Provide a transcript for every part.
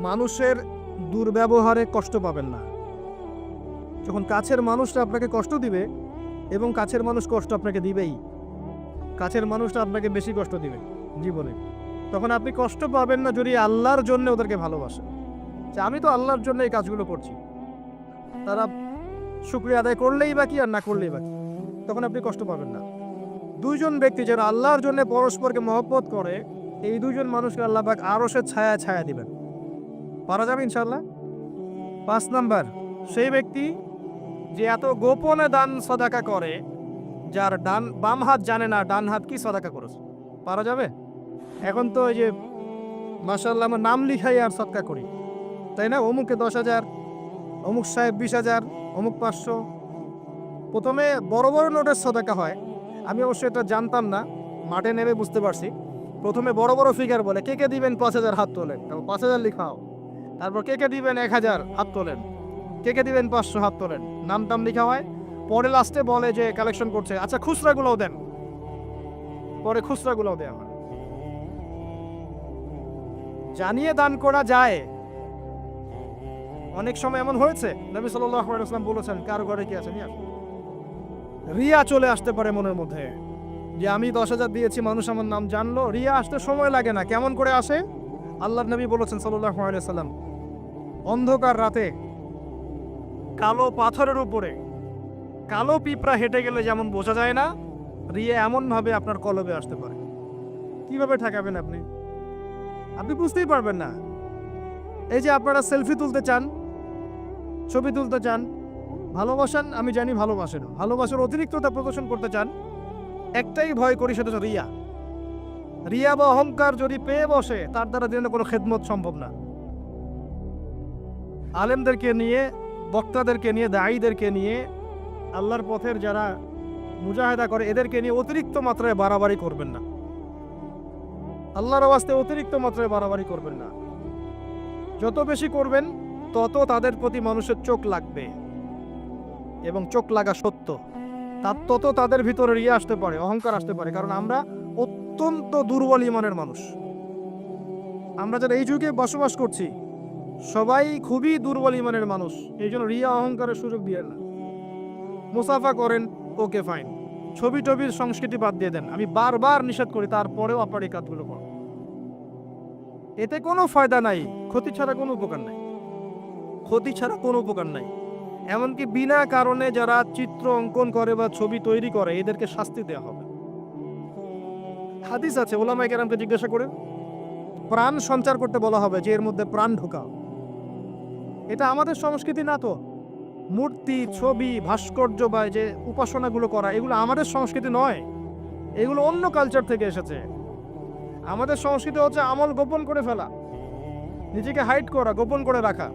মানুষের দুর্ব্যবহারে কষ্ট পাবেন না। যখন কাছের মানুষটা আপনাকে কষ্ট দিবে, এবং কাছের মানুষ কষ্ট আপনাকে দিবেই, কাছের মানুষটা আপনাকে বেশি কষ্ট দিবে জীবনে, তখন আপনি কষ্ট পাবেন না যদি আল্লাহর জন্য ওদেরকে ভালোবাসেন, যে আমি তো আল্লাহর জন্য এই কাজগুলো করছি, তারা শুকরিয়া আদায় করলেই বাকি আর না করলেই বাকি, তখন আপনি কষ্ট পাবেন না। দুইজন ব্যক্তি যারা আল্লাহর জন্য পরস্পরকে মহব্বত করে, এই দুইজন মানুষকে আল্লাহ পাক আরশের ছায়া ছায়া দিবেন। পারা যাবে ইনশাআল্লাহ। 5 নাম্বার, সেই ব্যক্তি যে এত গোপনে দান সদাকা করে, যার বাম হাত জানে না ডান হাত কি সদাকা করেছে। পারা যাবে? এখন তো ওই যে মাশাআল্লাহ আমার নাম লিখাই আর সদকা করি, তাই না? অমুকে 10,000, অমুক সাহেব 20,000, অমুক 500। প্রথমে বড় বড় নোটের সদাকা হয়, আমি অবশ্য এটা জানতাম না, মাঠে নেমে বুঝতে পারছি। প্রথমে বড় বড় ফিগার বলে, কে কে দিবেন 5,000 হাত তোলেন, 5,000 লিখাও। তারপর কে কে দিবেন 1,000 হাত তোলেন, কে কে দিবেন 500 হাত তোলেন, নাম টাম লিখা হয়। পরে লাস্টে বলে যে কালেকশন করছে, আচ্ছা খুচরাগুলোও দেন। পরে খুচরাগুলোও দেয়। আমার জানিয়ে দান করা যায়। অনেক সময় এমন হয়েছে, নবী সাল্লাল্লাহু আলাইহি ওয়াসাল্লাম বলেছেন, কার ঘরে কি আছে নিয়ে আসো। রিয়া চলে আসতে পারে মনের মধ্যে, যে আমি 10,000 দিয়েছি, মানুষ আমার নাম জানলো। রিয়া আসতে সময় লাগে না। কেমন করে আসে? আল্লাহর নবী বলেছেন সাল্লাল্লাহু আলাইহি ওয়াসাল্লাম, অন্ধকার রাতে কালো পাথরের উপরে কালো পিঁপড়া হেঁটে গেলে যেমন বোঝা যায় না, রিয়া এমন ভাবে আপনার কলবে আসতে পারে। কিভাবে ঠেকাবেন আপনি? আপনি বুঝতেই পারবেন না। এই যে আপনারা সেলফি তুলতে চান, ছবি তুলতে চান, ভালোবাসেন, আমি জানি ভালোবাসেন, ভালোবাসার অতিরিক্ততা প্রদর্শন করতে চান, একটাই ভয় করি, সেটা হচ্ছে রিয়া। রিয়া বা অহংকার যদি পেয়ে বসে, তার দ্বারা দিনে কোনো খেদমত সম্ভব না। আলেমদেরকে নিয়ে, বক্তাদেরকে নিয়ে, দায়ীদেরকে নিয়ে, আল্লাহর পথের যারা মুজাহিদা করে, এদেরকে নিয়ে অতিরিক্ত মাত্রায় বাড়াবাড়ি করবেন না। আল্লাহর ওয়াস্তে অতিরিক্ত মাত্রায় বাড়াবাড়ি করবেন না। যত বেশি করবেন, তত তাদের প্রতি মানুষের চোখ লাগবে, এবং চোখ লাগা সত্য। তত তাদের ভিতরে রিয়া আসতে পারে, অহংকার আসতে পারে। কারণ আমরা অত্যন্ত দুর্বল ইমানের মানুষ। আমরা যারা এই যুগে বসবাস করছি, সবাই খুবই দুর্বল ইমানের মানুষ। এই জন্য রিয়া অহংকারের সুযোগ দিয়ে না। মুসাফা করেন, ওকে ফাইন, ছবি টবির সংস্কৃতি বাদ দিয়ে দেন। আমি বারবার নিষেধ করি, তারপরেও আপনার এই কাজগুলো করেন। এতে কোনো ফায়দা নাই, ক্ষতি ছাড়া কোনো উপকার নাই, ক্ষতি ছাড়া কোনো উপকার নাই। এমনকি বিনা কারণে যারা চিত্র অঙ্কন করে বা ছবি তৈরি করে, এদেরকে শাস্তি দেওয়া হবে। হাদিস আছে, ওলামায়ে কেরামকে জিজ্ঞাসা করে প্রাণ সঞ্চার করতে বলা হবে, যে এর মধ্যে প্রাণ ঢোকাও। এটা আমাদের সংস্কৃতি না তো। মূর্তি, ছবি, ভাস্কর্য বা যে উপাসনাগুলো করা, এগুলো আমাদের সংস্কৃতি নয়। এগুলো অন্য কালচার থেকে এসেছে। আমাদের সংস্কৃতি হচ্ছে আমল গোপন করে ফেলা, নিজেকে হাইড করা, গোপন করে রাখা।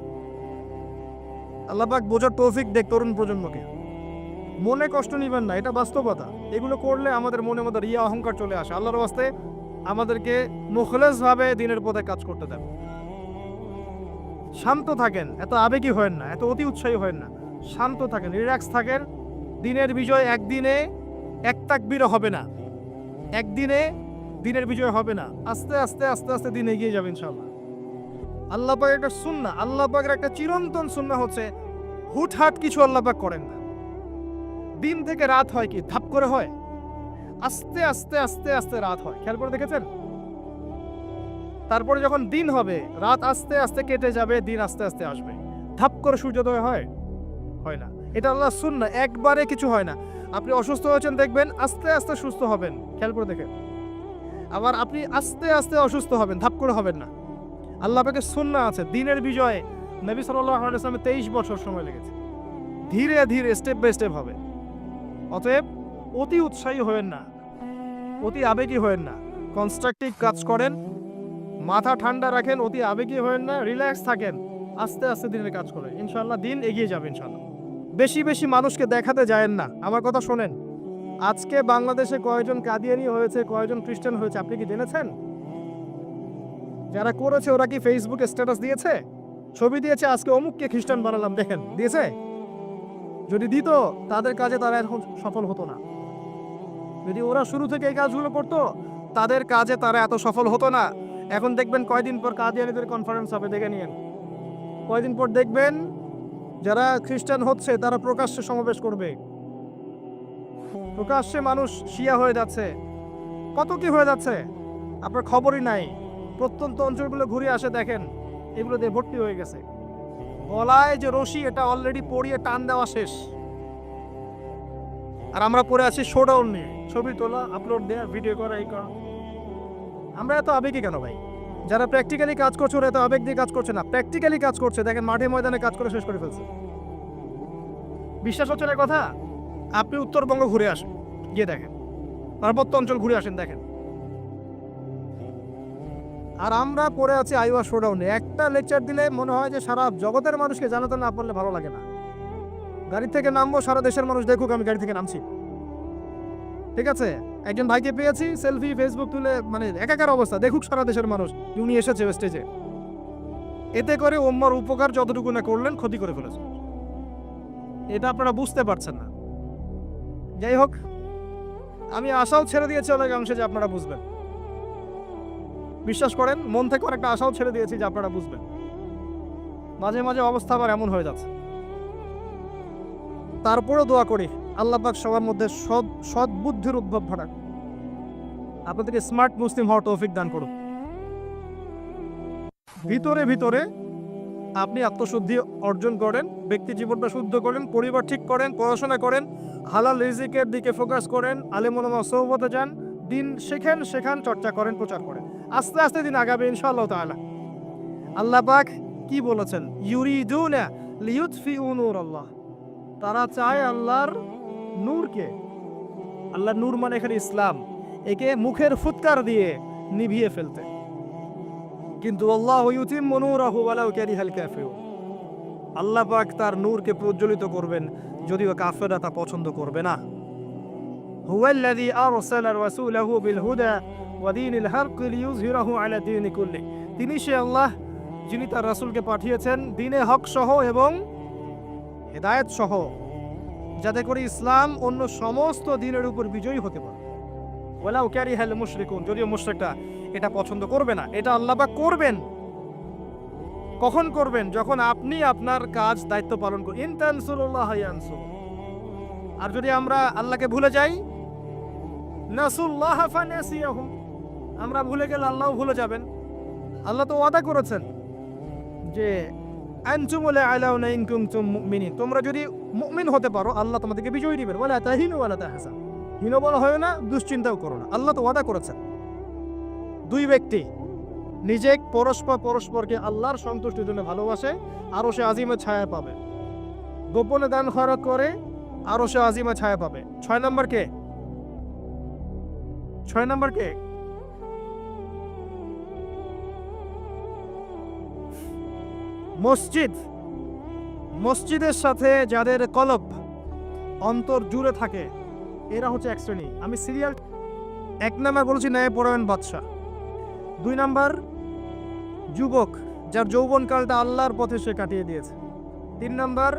আল্লাহ পাক বোঝার তৌফিক দেখ তরুণ প্রজন্মকে। মনে কষ্ট নিবেন না, এটা বাস্তবতা। এগুলো করলে আমাদের মনের মধ্যে রিয়া অহংকার চলে আসে। আল্লাহর ওয়াস্তে আমাদেরকে মুখলেস ভাবে দিনের পথে কাজ করতে দেন। শান্ত থাকেন, এত আবেগী হয়েন না, এত অতি উৎসাহী হয়েন না। শান্ত থাকেন, রিল্যাক্স থাকেন। দিনের বিজয় একদিনে এক তাকবীরে হবে না, একদিনে দিনের বিজয় হবে না। আস্তে আস্তে আস্তে আস্তে দিন এগিয়ে যাবে ইনশাআল্লাহ। আল্লাহ পাকের একটা সুন্নাহ, আল্লাহ পাকের একটা চিরন্তন সুন্নাহ হচ্ছে, হুটহাট কিছু আল্লাহ পাক করেন না। দিন থেকে রাত হয় কি ধাপ করে হয়? আস্তে আস্তে আস্তে আস্তে রাত হয়। খেয়াল করে দেখেছেন? তারপরে যখন দিন হবে, রাত আস্তে আস্তে কেটে যাবে, দিন আস্তে আস্তে আসবে। ধাপ করে সূর্যোদয় হয়? হয় না। এটা আল্লাহর সুন্নাহ, একবারে কিছু হয় না। আপনি অসুস্থ হয়েছেন, দেখবেন আস্তে আস্তে সুস্থ হবেন। খেয়াল করে দেখেন। আবার আপনি আস্তে আস্তে অসুস্থ হবেন, ধাপ করে হবেন না। আল্লাহ পাকের সুন্নাহ আছে। দিনের বিজয়ে নবী সাল্লাল্লাহু আলাইহি ওয়াসাল্লামের 23 বছর সময় লেগেছে। ধীরে ধীরে স্টেপ বাই স্টেপ হবে। অতএব অতি উৎসাহী হবেন না, অতি আবেগী হবেন না। কনস্ট্রাকটিভ কাজ করেন, মাথা ঠান্ডা রাখেন, অতি আবেগী হবেন না, রিল্যাক্স থাকেন। আস্তে আস্তে দিনের কাজ করেন, ইনশাআল্লাহ দিন এগিয়ে যাবে ইনশাআল্লাহ। বেশি বেশি মানুষকে দেখাতে যায়েন না। আমার কথা শোনেন, আজকে বাংলাদেশে কয়জন কাদিয়ানি হয়েছে, কয়জন খ্রিস্টান হয়েছে, আপনি কি জেনেছেন? যারা করেছে ওরা কি ফেসবুকে স্ট্যাটাস দিয়েছে, ছবি দিয়েছে, আজকে অমুককে খ্রিস্টান বানালাম, দেখেন দিয়েছে? যদি দিত, তাদের কাজে তারা এখন সফল হতো না। যদি ওরা শুরু থেকে এই কাজগুলো করতো, তাদের কাজে তারা এত সফল হতো না। এখন দেখবেন কয়দিন পর কাদিয়ানীদের কনফারেন্স হবে, দেখে নিয়েন। কয়দিন পর দেখবেন যারা খ্রিস্টান হচ্ছে তারা প্রকাশ্যে সমাবেশ করবে, প্রকাশ্যে মানুষ শিয়া হয়ে যাচ্ছে, কত কি হয়ে যাচ্ছে আপনার খবরই নাই। প্রত্যন্ত অঞ্চলগুলো ঘুরে আসে, দেখেন এগুলো দিয়ে ভর্তি হয়ে গেছে। গলায় যে রশি এটা অলরেডি পরিয়ে টান দেওয়া শেষ, আর আমরা পরে আছি শোডাউন নিয়ে, ছবি তোলা, আপলোড দেওয়া, ভিডিও করা, এই করা। আমরা এত আবেগী কেন ভাই? যারা প্র্যাকটিক্যালি কাজ করছে ওরা এত আবেগ দিয়ে কাজ করছে না, প্র্যাকটিক্যালি কাজ করছে। দেখেন মাঠে ময়দানে কাজ করে শেষ করে ফেলছে। বিশ্বাস হচ্ছে না কথা? আপনি উত্তরবঙ্গ ঘুরে আসেন, গিয়ে দেখেন, পার্বত্য অঞ্চল ঘুরে আসেন, দেখেন। আর আমরা পড়ে আছি আইওয়া শোডাউনে। একটা লেকচার দিলে মনে হয় যে সারা জগতের মানুষকে জানাতে না পারলে ভালো লাগে না। গাড়ি থেকে নামবো, সারা দেশের মানুষ দেখুক আমি গাড়ি থেকে নামছি, ঠিক আছে? একজন ভাইকে পেয়েছি, সেলফি ফেসবুক তুলে, মানে একাকার অবস্থা, দেখুক সারা দেশের মানুষ উনি এসেছে স্টেজে। এতে করে ওম্মার উপকার যতটুকু না করলেন, ক্ষতি করে ফেলেছে। এটা আপনারা বুঝতে পারছেন না। যাই হোক, আমি আশাও ছেড়ে দিয়েছি অনেক অংশে যে আপনারা বুঝবেন। বিশ্বাস করেন, মন থেকে অনেকটা আশাও ছেড়ে দিয়েছি যে আপনারা বুঝবেন। মাঝে মাঝে অবস্থা আবার এমন হয়ে যাচ্ছে। তারপরেও দোয়া করি আল্লাহ পাক সবার মধ্যে সৎ বুদ্ধির উদ্ভব ঘটাক, আপনাদেরকে স্মার্ট মুসলিম হওয়ার তৌফিক দান করুন। ভিতরে ভিতরে আপনি আত্মশুদ্ধি অর্জন করেন, ব্যক্তি জীবনটা শুদ্ধ করেন, পরিবার ঠিক করেন, পড়াশোনা করেন, হালাল রিজিকের দিকে ফোকাস করেন, আলেম ওলামা সোহবতে যান, দিন শেখান, চর্চা করেন, প্রচার করেন। আস্তে আস্তে দিন আগাবে ইনশাআল্লাহ তাআলা। আল্লাহ পাক কি বলেছেন? ইউরিদুনা লিইউতফিউ নূরাল্লাহ, তারা চায় আল্লাহর নূরকে। আল্লাহর নূর মানে এখানে ইসলাম, একে মুখের ফুৎকার দিয়ে নিভিয়ে ফেলতে। কিন্তু আল্লাহু ইউতিম্মু নূরাহু ওয়ালাউ কারিহাল কাফিরুন, আল্লাহ পাক তার নূরকে প্রজ্বলিত করবেন যদিও কাফেররা তা পছন্দ করবে না। হুয়াল্লাযী আরসালা রাসূলাহু বিল হুদা ওয়া দীনিল হক লিইয়ুযহিরাহু আলা দীনি কুল্লি, তিনি সে আল্লাহ যিনি তার রাসূলকে পাঠিয়েছেন দ্বীনে হক সহ এবং হেদায়েত সহ, যাতে করে ইসলাম অন্য সমস্ত দ্বীনের উপর বিজয়ী হতে পারে। ওয়ালাউ কারিহাল মুশরিকুন, যদিও মুশরিকরা এটা পছন্দ করবে না। এটা আল্লাহ পাক করবেন। কখন করবেন? যখন আপনি আপনার কাজ দায়িত্ব পালন করুন। ইন তানসুরুল্লাহ ইয়ানসুর। আর যদি আমরা আল্লাহকে ভুলে যাই, নাসুল্লাহ ফানাসিয়াহুম, আমরা ভুলে গেলে আল্লাহও ভুলে যাবেন। আল্লাহ তো ওয়াদা করেছেন যে আনতুমুল আলাউনা ইন কুনতুম মুমিনিন, তোমরা যদি মুমিন হতে পারো আল্লাহ তোমাদেরকে বিজয় দিবেন। ওয়ালা তাহিনু ওয়ালা তাহজান, হীনবল হয় না, দুশ্চিন্তাও করো না। আল্লাহ তো ওয়াদা করেছেন। দুই ব্যক্তি নিজে পরস্পরকে আল্লাহর সন্তুষ্টির জন্য ভালোবাসে, আরো সে আজিমে ছায়া পাবে। গোপনে দান খয়রাত করে, আরো সে আজিমে ছায়া পাবে। 6 নম্বর কে? 6 নম্বর কে? মসজিদের সাথে যাদের কলব অন্তর জুড়ে থাকে এরা হচ্ছে এক শ্রেণী। আমি সিরিয়াল 1 নাম্বার বলছি ন্যায়পরায়ণ বাদশা। 2 নাম্বার যুবক যার যৌবনকালটা আল্লাহর পথে সে কাটিয়ে দিয়েছে। 3 নাম্বার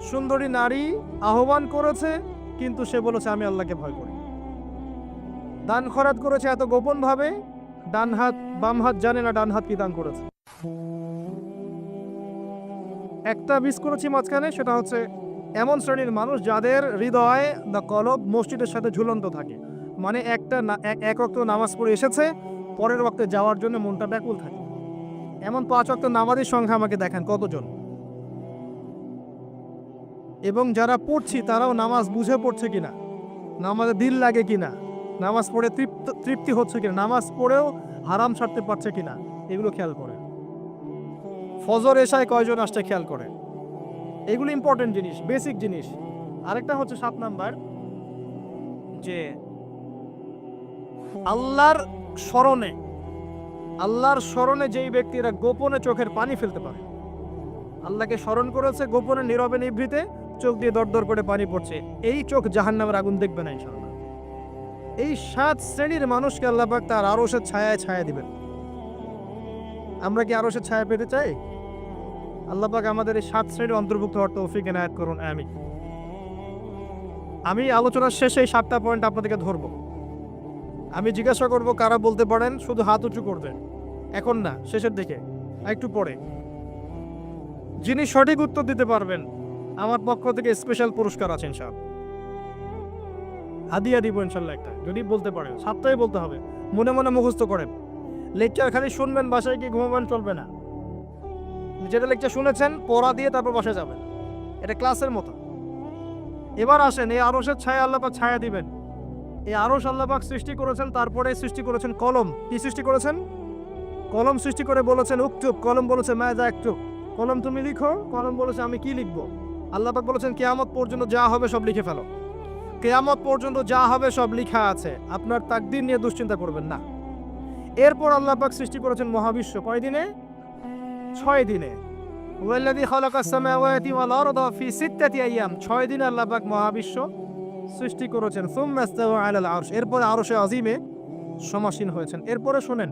সুন্দরী নারী আহ্বান করেছে কিন্তু সে বলেছে আমি আল্লাহকে ভয় করি। দান খরাত করেছে এত গোপন ভাবে, ডান হাত বাম হাত জানে না ডান হাত কি দান করেছে। একটা মিস করেছি মাঝখানে, সেটা হচ্ছে এমন শ্রেণীর মানুষ যাদের হৃদয় বা কলব মসজিদের সাথে ঝুলন্ত থাকে। মানে এক ওয়াক্ত নামাজ পড়ে এসেছে, পরের ওয়াক্তে যাওয়ার জন্য মনটা ব্যাকুল থাকে। এমন 5 ওয়াক্ত নামাজের সংখ্যা আমাকে দেখান কতজন। এবং যারা পড়ছি তারাও নামাজ বুঝে পড়ছে কিনা, নামাজে দিল লাগে কিনা, নামাজ পড়ে তৃপ্তি হচ্ছে কিনা, নামাজ পড়েও হারাম ছাড়তে পারছে কিনা, এগুলো খেয়াল করে। ফজর এশায় কয়জন আসছে খেয়াল করে। এগুলো ইম্পর্টেন্ট জিনিস, বেসিক জিনিস। আরেকটা হচ্ছে 7 নাম্বার, যে আল্লাহর স্মরণে যেই ব্যক্তিরা গোপনে চোখের পানি ফেলতে পারে, আল্লাহকে স্মরণ করেছে গোপনে নীরবে নিভৃতে, চোখ দিয়ে দরদর করে পানি পড়ছে, এই চোখ জাহান্নামের আগুন দেখবে না ইনশাআল্লাহ। এই 7 শ্রেণীর মানুষকে আল্লাহ পাক তার আরশের ছায়া দিবেন। আমরা কি আরশের ছায়া পেতে চাই? আল্লাহ পাক আমাদের এই 7 শ্রেণীর অন্তর্ভুক্ত হওয়ার তৌফিক এনায়েত করুন, আমিন। আমি আলোচনার শেষে এই 7টা পয়েন্ট আপনাদেরকে ধরবো। আমি জিজ্ঞাসা করব কারা বলতে পারেন, শুধু হাত উঁচু করবেন। এখন না, শেষের দিকে, একটু পরে। যিনি সঠিক উত্তর দিতে পারবেন আমার পক্ষ থেকে স্পেশাল পুরস্কার আছে ইনশাআল্লাহ, হাদিয়া দিব ইনশাআল্লাহ একটা, যদি বলতে পারেন। সাতটাই বলতে হবে, মনে মনে মুখস্থ করেন। লেকচার খালি শুনবেন, বাসায় গিয়ে ঘুমাবেন চলবে না। যেটা লেকচার শুনেছেন পড়া দিয়ে তারপর বাসায় যাবেন, এটা ক্লাসের মতো। এবার আসেন, এই আরশের ছায়া আল্লাহ পাক ছায়া দিবেন। এই আরশ আল্লাহ পাক সৃষ্টি করেছেন, তারপরে সৃষ্টি করেছেন কলম। কি সৃষ্টি করেছেন? কলম সৃষ্টি করে বলেছেন উকতুব, কলম বলেছে মাযা আকতুব, কলম তুমি লিখো। কলম বলেছে আমি কি লিখবো? আল্লাহ পাক বলেছেন কিয়ামত পর্যন্ত যা হবে সব লিখে ফেলো। কিয়ামত পর্যন্ত যা হবে সব লেখা আছে, আপনার তাকদীর নিয়ে দুশ্চিন্তা করবেন না। এরপর আল্লাহ পাক সৃষ্টি করেছেন মহাবিশ্ব। কয় দিনে? 6 দিনে। ওয়াল্লাযী খালাকাস সামাওয়াতি ওয়াল আরদা ফি 6 আইয়াম, 6 দিনে আল্লাহ পাক মহাবিশ্ব সৃষ্টি করেছেন। সুম্মা ইস্তাওয়া আলাল আরশ, এরপর আরশে আজিমে সমাসীন হয়েছেন। এরপরে শুনেন,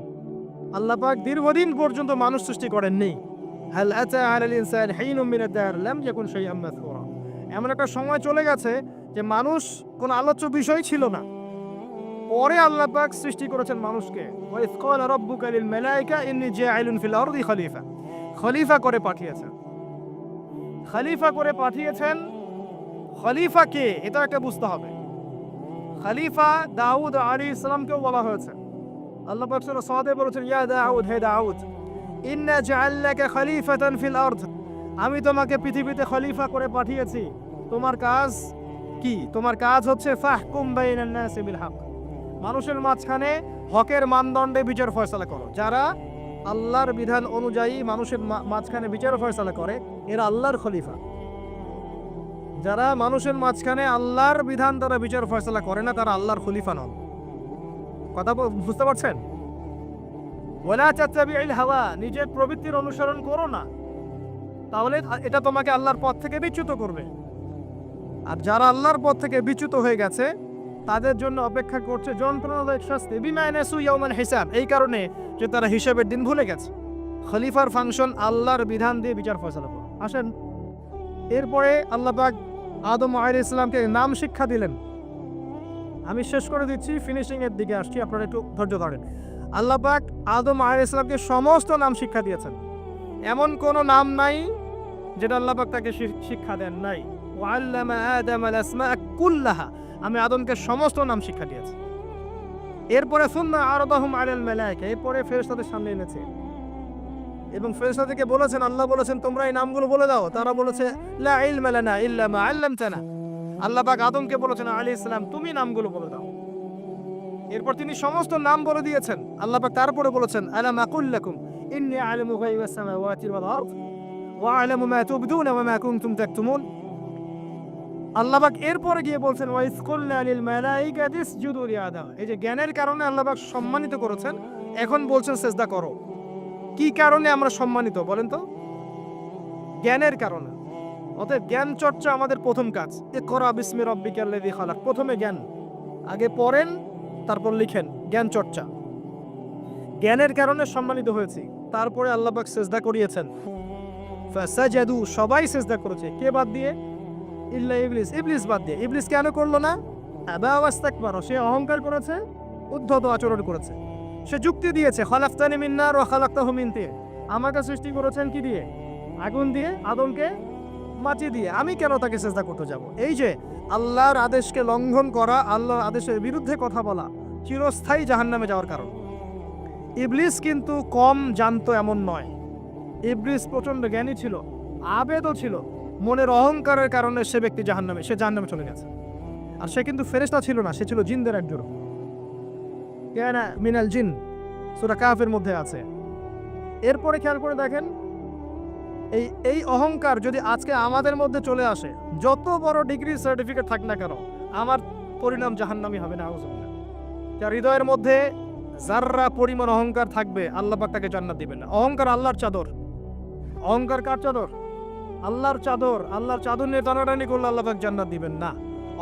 আল্লাহ পাক দীর্ঘদিন পর্যন্ত মানুষ সৃষ্টি করেননি। হাল আতা আলাল ইনসানি হিনুম মিনাদ দার লাম ইয়াকুন শাইআম মাযকুরা, এমন একটা সময় চলে গেছে যে মানুষ কোনো আলোচ্য বিষয় ছিল না। পরে আল্লাহ পাক সৃষ্টি করেছেন মানুষকে। ওয়া ইয ক্বালা রাব্বুকা লিল মালায়েকা ইন্নী জাইলুন ফিল আরদি খলিফা, খলিফা করে পাঠিয়েছেন। খলিফা করে পাঠিয়েছেন। খলিফা কে এটা একটা বুঝতে হবে। খলিফা দাউদ আলাইহিস সালামকেও বলা হয়েছে। আল্লাহ পাক সূরা সাদে বলেছেন, ইয়া দাউদ, হে দাউদ, ইন্না জাআলনাকা খলিফাতান ফিল আরদ, আমি তোমাকে পৃথিবীতে খলিফা করে পাঠিয়েছি। তোমার কাজ কি? তোমার কাজ হচ্ছে ফাহকুম বাইনান নাসি বিল হক, মানুষের মাঝখানে হকের মানদণ্ডে বিচার ফয়সালা করো। যারা আল্লাহর বিধান অনুযায়ী মানুষের মাঝখানে বিচার ফয়সালা করে, এরা আল্লাহর খলিফা। যারা মানুষের মাঝখানে আল্লাহর বিধান দ্বারা বিচার ফয়সালা করে না, তারা আল্লাহর খলিফা নন। কথা বুঝতে পারছেন? ওয়ালা তাত্তাবিউল হাওয়া, নিজের প্রবৃত্তির অনুসরণ করো না, তাহলে এটা তোমাকে আল্লাহর পথ থেকে বিচ্যুত করবে। আর যারা আল্লাহর পথ থেকে বিচ্যুত হয়ে গেছে, তাদের জন্য অপেক্ষা করছে যন্ত্রণাদায়ক শাস্তি। বিমা নাসু ইয়াউমাল হিসাব, এই কারণে যে তারা হিসাবের দিন ভুলে গেছে। খলিফার ফাংশন আল্লাহর বিধান দিয়ে বিচার ফয়সালা করো। আসেন, এরপরে আল্লাহ পাক আদম আলাইহিস সালামকে নাম শিক্ষা দিলেন। আমি শেষ করে দিচ্ছি, ফিনিশিং এর দিকে আসছি, আপনারা একটু ধৈর্য ধরেন। আল্লাহ পাক আদম আলাইহিস সালামকে সমস্ত নাম শিক্ষা দিয়েছেন। এমন কোনো নাম নাই যেটা আল্লাহ পাক তাকে শিক্ষা দেন নাই। ওয়াল্লামা আদামাল আসমাআ কুল্লাহা, আমি আদমকে সমস্ত নাম শিক্ষা দিয়েছি। এরপরে সুম্মা আরদাহুম আলাল মালায়েকা, এরপরে ফেরেশতাদের সামনে এনেছে এবং ফেরেশতাদেরকে বলেছেন, আল্লাহ বলেছেন তোমরা এই নামগুলো বলে দাও। তারা বলেছে লা ইলমা লানা ইল্লা মা আল্লামতানা। আল্লাহ পাক আদমকে বলেছেন আলাইহিস সালাম তুমি নামগুলো বলে দাও। এরপর তিনি সমস্ত নাম বলে দিয়েছেন। আল্লাহ পাক তারপরে বলেছেন আলাম আকুল লাকুম ইন্নী আ'লামু গায়বাস সামাওয়াতি ওয়াল আরদ ওয়া আ'লামু মা তুবদুনা ওয়া মা কুনতুম তাকতুমুন। আল্লাহ পাক এরপরে গিয়ে বলছেন ওয়া ইয কুলনা লিল মালাইকাতি ইসজুদু লিআদম, এই যে জ্ঞানের কারণে আল্লাহ পাক সম্মানিত করেছেন, এখন বলছেন সিজদা করো। কি কারণে আমরা সম্মানিত বলেন তো? জ্ঞানের কারণে। অতএব জ্ঞান চর্চা আমাদের প্রথম কাজ। ইকরা বিসমি রাব্বিকাল্লাযী খালাক, প্রথমে জ্ঞান, আগে পড়েন তারপর লিখেন, জ্ঞান চর্চা। জ্ঞানের কারণে সম্মানিত হয়েছি। তারপরে আল্লাহ পাক সিজদা করিয়েছেন। ফাসাজাদু, সবাই সিজদা করেছে, কে বাদ দিয়ে? ইল্লা ইবলিস, ইবলিস বাদ দিয়ে। ইবলিস কেন করলো না? আবা ওয়াস্তাকবার, সে অহংকার করেছে, উদ্ধত আচরণ করেছে। সে যুক্তি দিয়েছে খালাকতানি মিন নার ওয়া খালাকতাহু মিন তিন, আমাকে সৃষ্টি করেছেন কি দিয়ে? আগুন দিয়ে, আদমকে মাটি দিয়ে, আমি কেন তাকে সিজদা করতে যাব? এই যে আল্লাহর আদেশকে লঙ্ঘন করা, আল্লাহর আদেশের বিরুদ্ধে কথা বলা, চিরস্থায়ী জাহান্নামে যাওয়ার কারণ। ইবলিস কিন্তু কম জানতো এমন নয়। ইবলিস প্রচন্ড জ্ঞানী ছিল, আবেদও ছিল। মনের অহংকারের কারণে সে ব্যক্তি জাহান্নামে চলে গেছে। আর সে কিন্তু ফেরেশতা ছিল না, সে ছিল জিনদের একজন। কানা মিনাল জিন, সূরা কাফের মধ্যে আছে। এরপরে খেয়াল করে দেখেন, এই অহংকার যদি আজকে আমাদের মধ্যে চলে আসে, যত বড় ডিগ্রি সার্টিফিকেট থাক না কেন, আমার পরিণাম জাহান্নামী হবে না। আউযুবিল্লাহ। যার হৃদয়ের মধ্যে যাররা পরিমাণ অহংকার থাকবে, আল্লাহ পাক তাকে জান্নাত দিবেন না। অহংকার আল্লাহর চাদর। অহংকার কার চাদর? আল্লাহর চাদর। আল্লাহর চাদর নিয়ে টানাটানি করলে আল্লাহ পাক জান্নাত দিবেন না।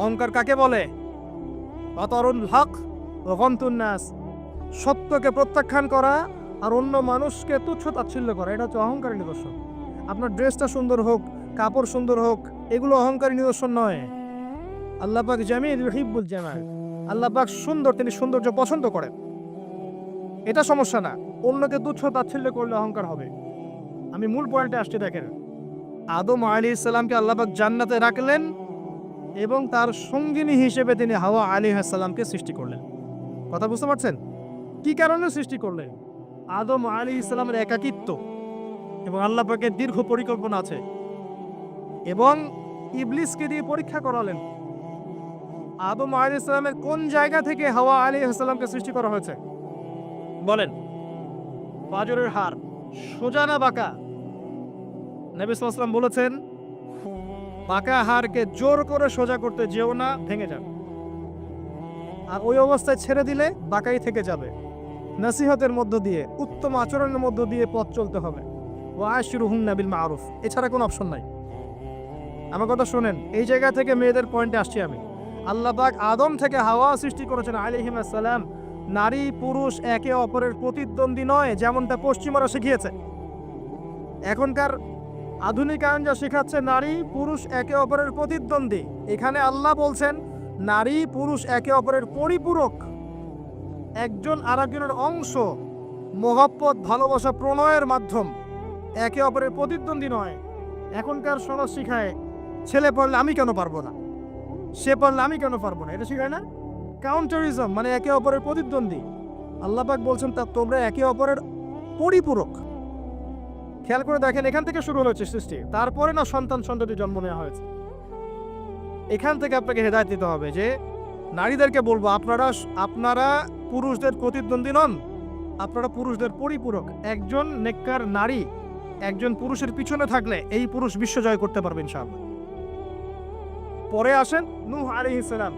অহংকার কাকে বলে? বাতারুল হক ওয়া গমতুন নাস, সত্যকে প্রত্যাখ্যান করা আর অন্য মানুষকে তুচ্ছ তাচ্ছিল্য করা, এটা হচ্ছে অহংকারের নিদর্শন। আপনার ড্রেসটা সুন্দর হোক, কাপড় সুন্দর হোক, এগুলো অহংকারের নিদর্শন নয়। আল্লাহ পাক জামিল ইউহিব্বুল জামাল, আল্লাহ পাক সুন্দর, তিনি সৌন্দর্য পছন্দ করেন, এটা সমস্যা না। অন্যকে তুচ্ছ তাচ্ছিল্য করলে অহংকার হবে। আমি মূল পয়েন্টে আসছি। দেখেন, আদম আলাইহিস সালামকে আল্লাহ পাক জান্নাতে রাখলেন এবং তার সঙ্গিনী হিসেবে তিনি হাওয়া আলাইহিস সালামকে সৃষ্টি করলেন। কথা বুঝতে পারছেন? কি কারণে সৃষ্টি করলেন? আদম আলাইহিস সালামের একাকিত্ব এবং আল্লাহ পাকের দীর্ঘ পরিকল্পনা আছে, এবং ইবলিসকে দিয়ে পরীক্ষা করালেন। আদম আলাইহিস সালামের কোন জায়গা থেকে হাওয়া আলাইহিস সালামকে সৃষ্টি করা হয়েছে বলেন? পাঁজরের হাড়, সোজা না বাঁকা? নবী সাল্লাল্লাহু আলাইহি ওয়াসাল্লাম বলেছেন, বাঁকা হাড়কে জোর করে সোজা করতে যেও না, ভেঙে যাবে। আর ওই অবস্থায় ছেড়ে দিলে বাঁকাই থেকে যাবে। নসিহতের মধ্য দিয়ে, উত্তম আচরণের মধ্য দিয়ে পথ চলতে হবে। ওয়া আশিরুহুন্না বিল মারুফ, এছাড়া কোনো অপশন নাই। আমার কথা শোনেন, এই জায়গা থেকে মেয়েদের পয়েন্টে আসছি আমি। আল্লাহ পাক আদম থেকে হাওয়া সৃষ্টি করেছেন আলাইহিস সালাম। নারী পুরুষ একে অপরের প্রতিদ্বন্দ্বী নয়, যেমনটা পশ্চিমারা শিখিয়েছে। এখনকার আধুনিক আইন যা শেখাচ্ছে নারী পুরুষ একে অপরের প্রতিদ্বন্দ্বী, এখানে আল্লাহ বলছেন নারী পুরুষ একে অপরের পরিপূরক, একজন আরেকজনের অংশ, মহব্বত, ভালোবাসা, প্রণয়ের মাধ্যম, একে অপরের প্রতিদ্বন্দ্বী নয়। এখনকার সমাজ শিখায় ছেলে পড়লে আমি কেন পারবো না, সে পড়লে আমি কেন পারবো না, এটা শিখায় না? কাউন্টারিজম, মানে একে অপরের প্রতিদ্বন্দ্বী। আল্লাহ পাক বলছেন তা তোমরা একে অপরের পরিপূরক। খেয়াল করে দেখেন, এখান থেকে শুরু হয়েছে সৃষ্টি, তারপরে না সন্তান সন্ততি জন্ম নেওয়া হয়েছে। এখান থেকে আপনাকে হেদায়েত দিতে হবে যে নারীদেরকে বলবো, আপনারা পুরুষদের প্রতিদ্বন্দ্বী নন, আপনারা পুরুষদের পরিপূরক। একজন নেককার নারী একজন পুরুষের পিছনে থাকলে এই পুরুষ বিশ্ব জয় করতে পারবে ইনশাআল্লাহ। পরে আসেন নূহ আলাইহিস সালাম,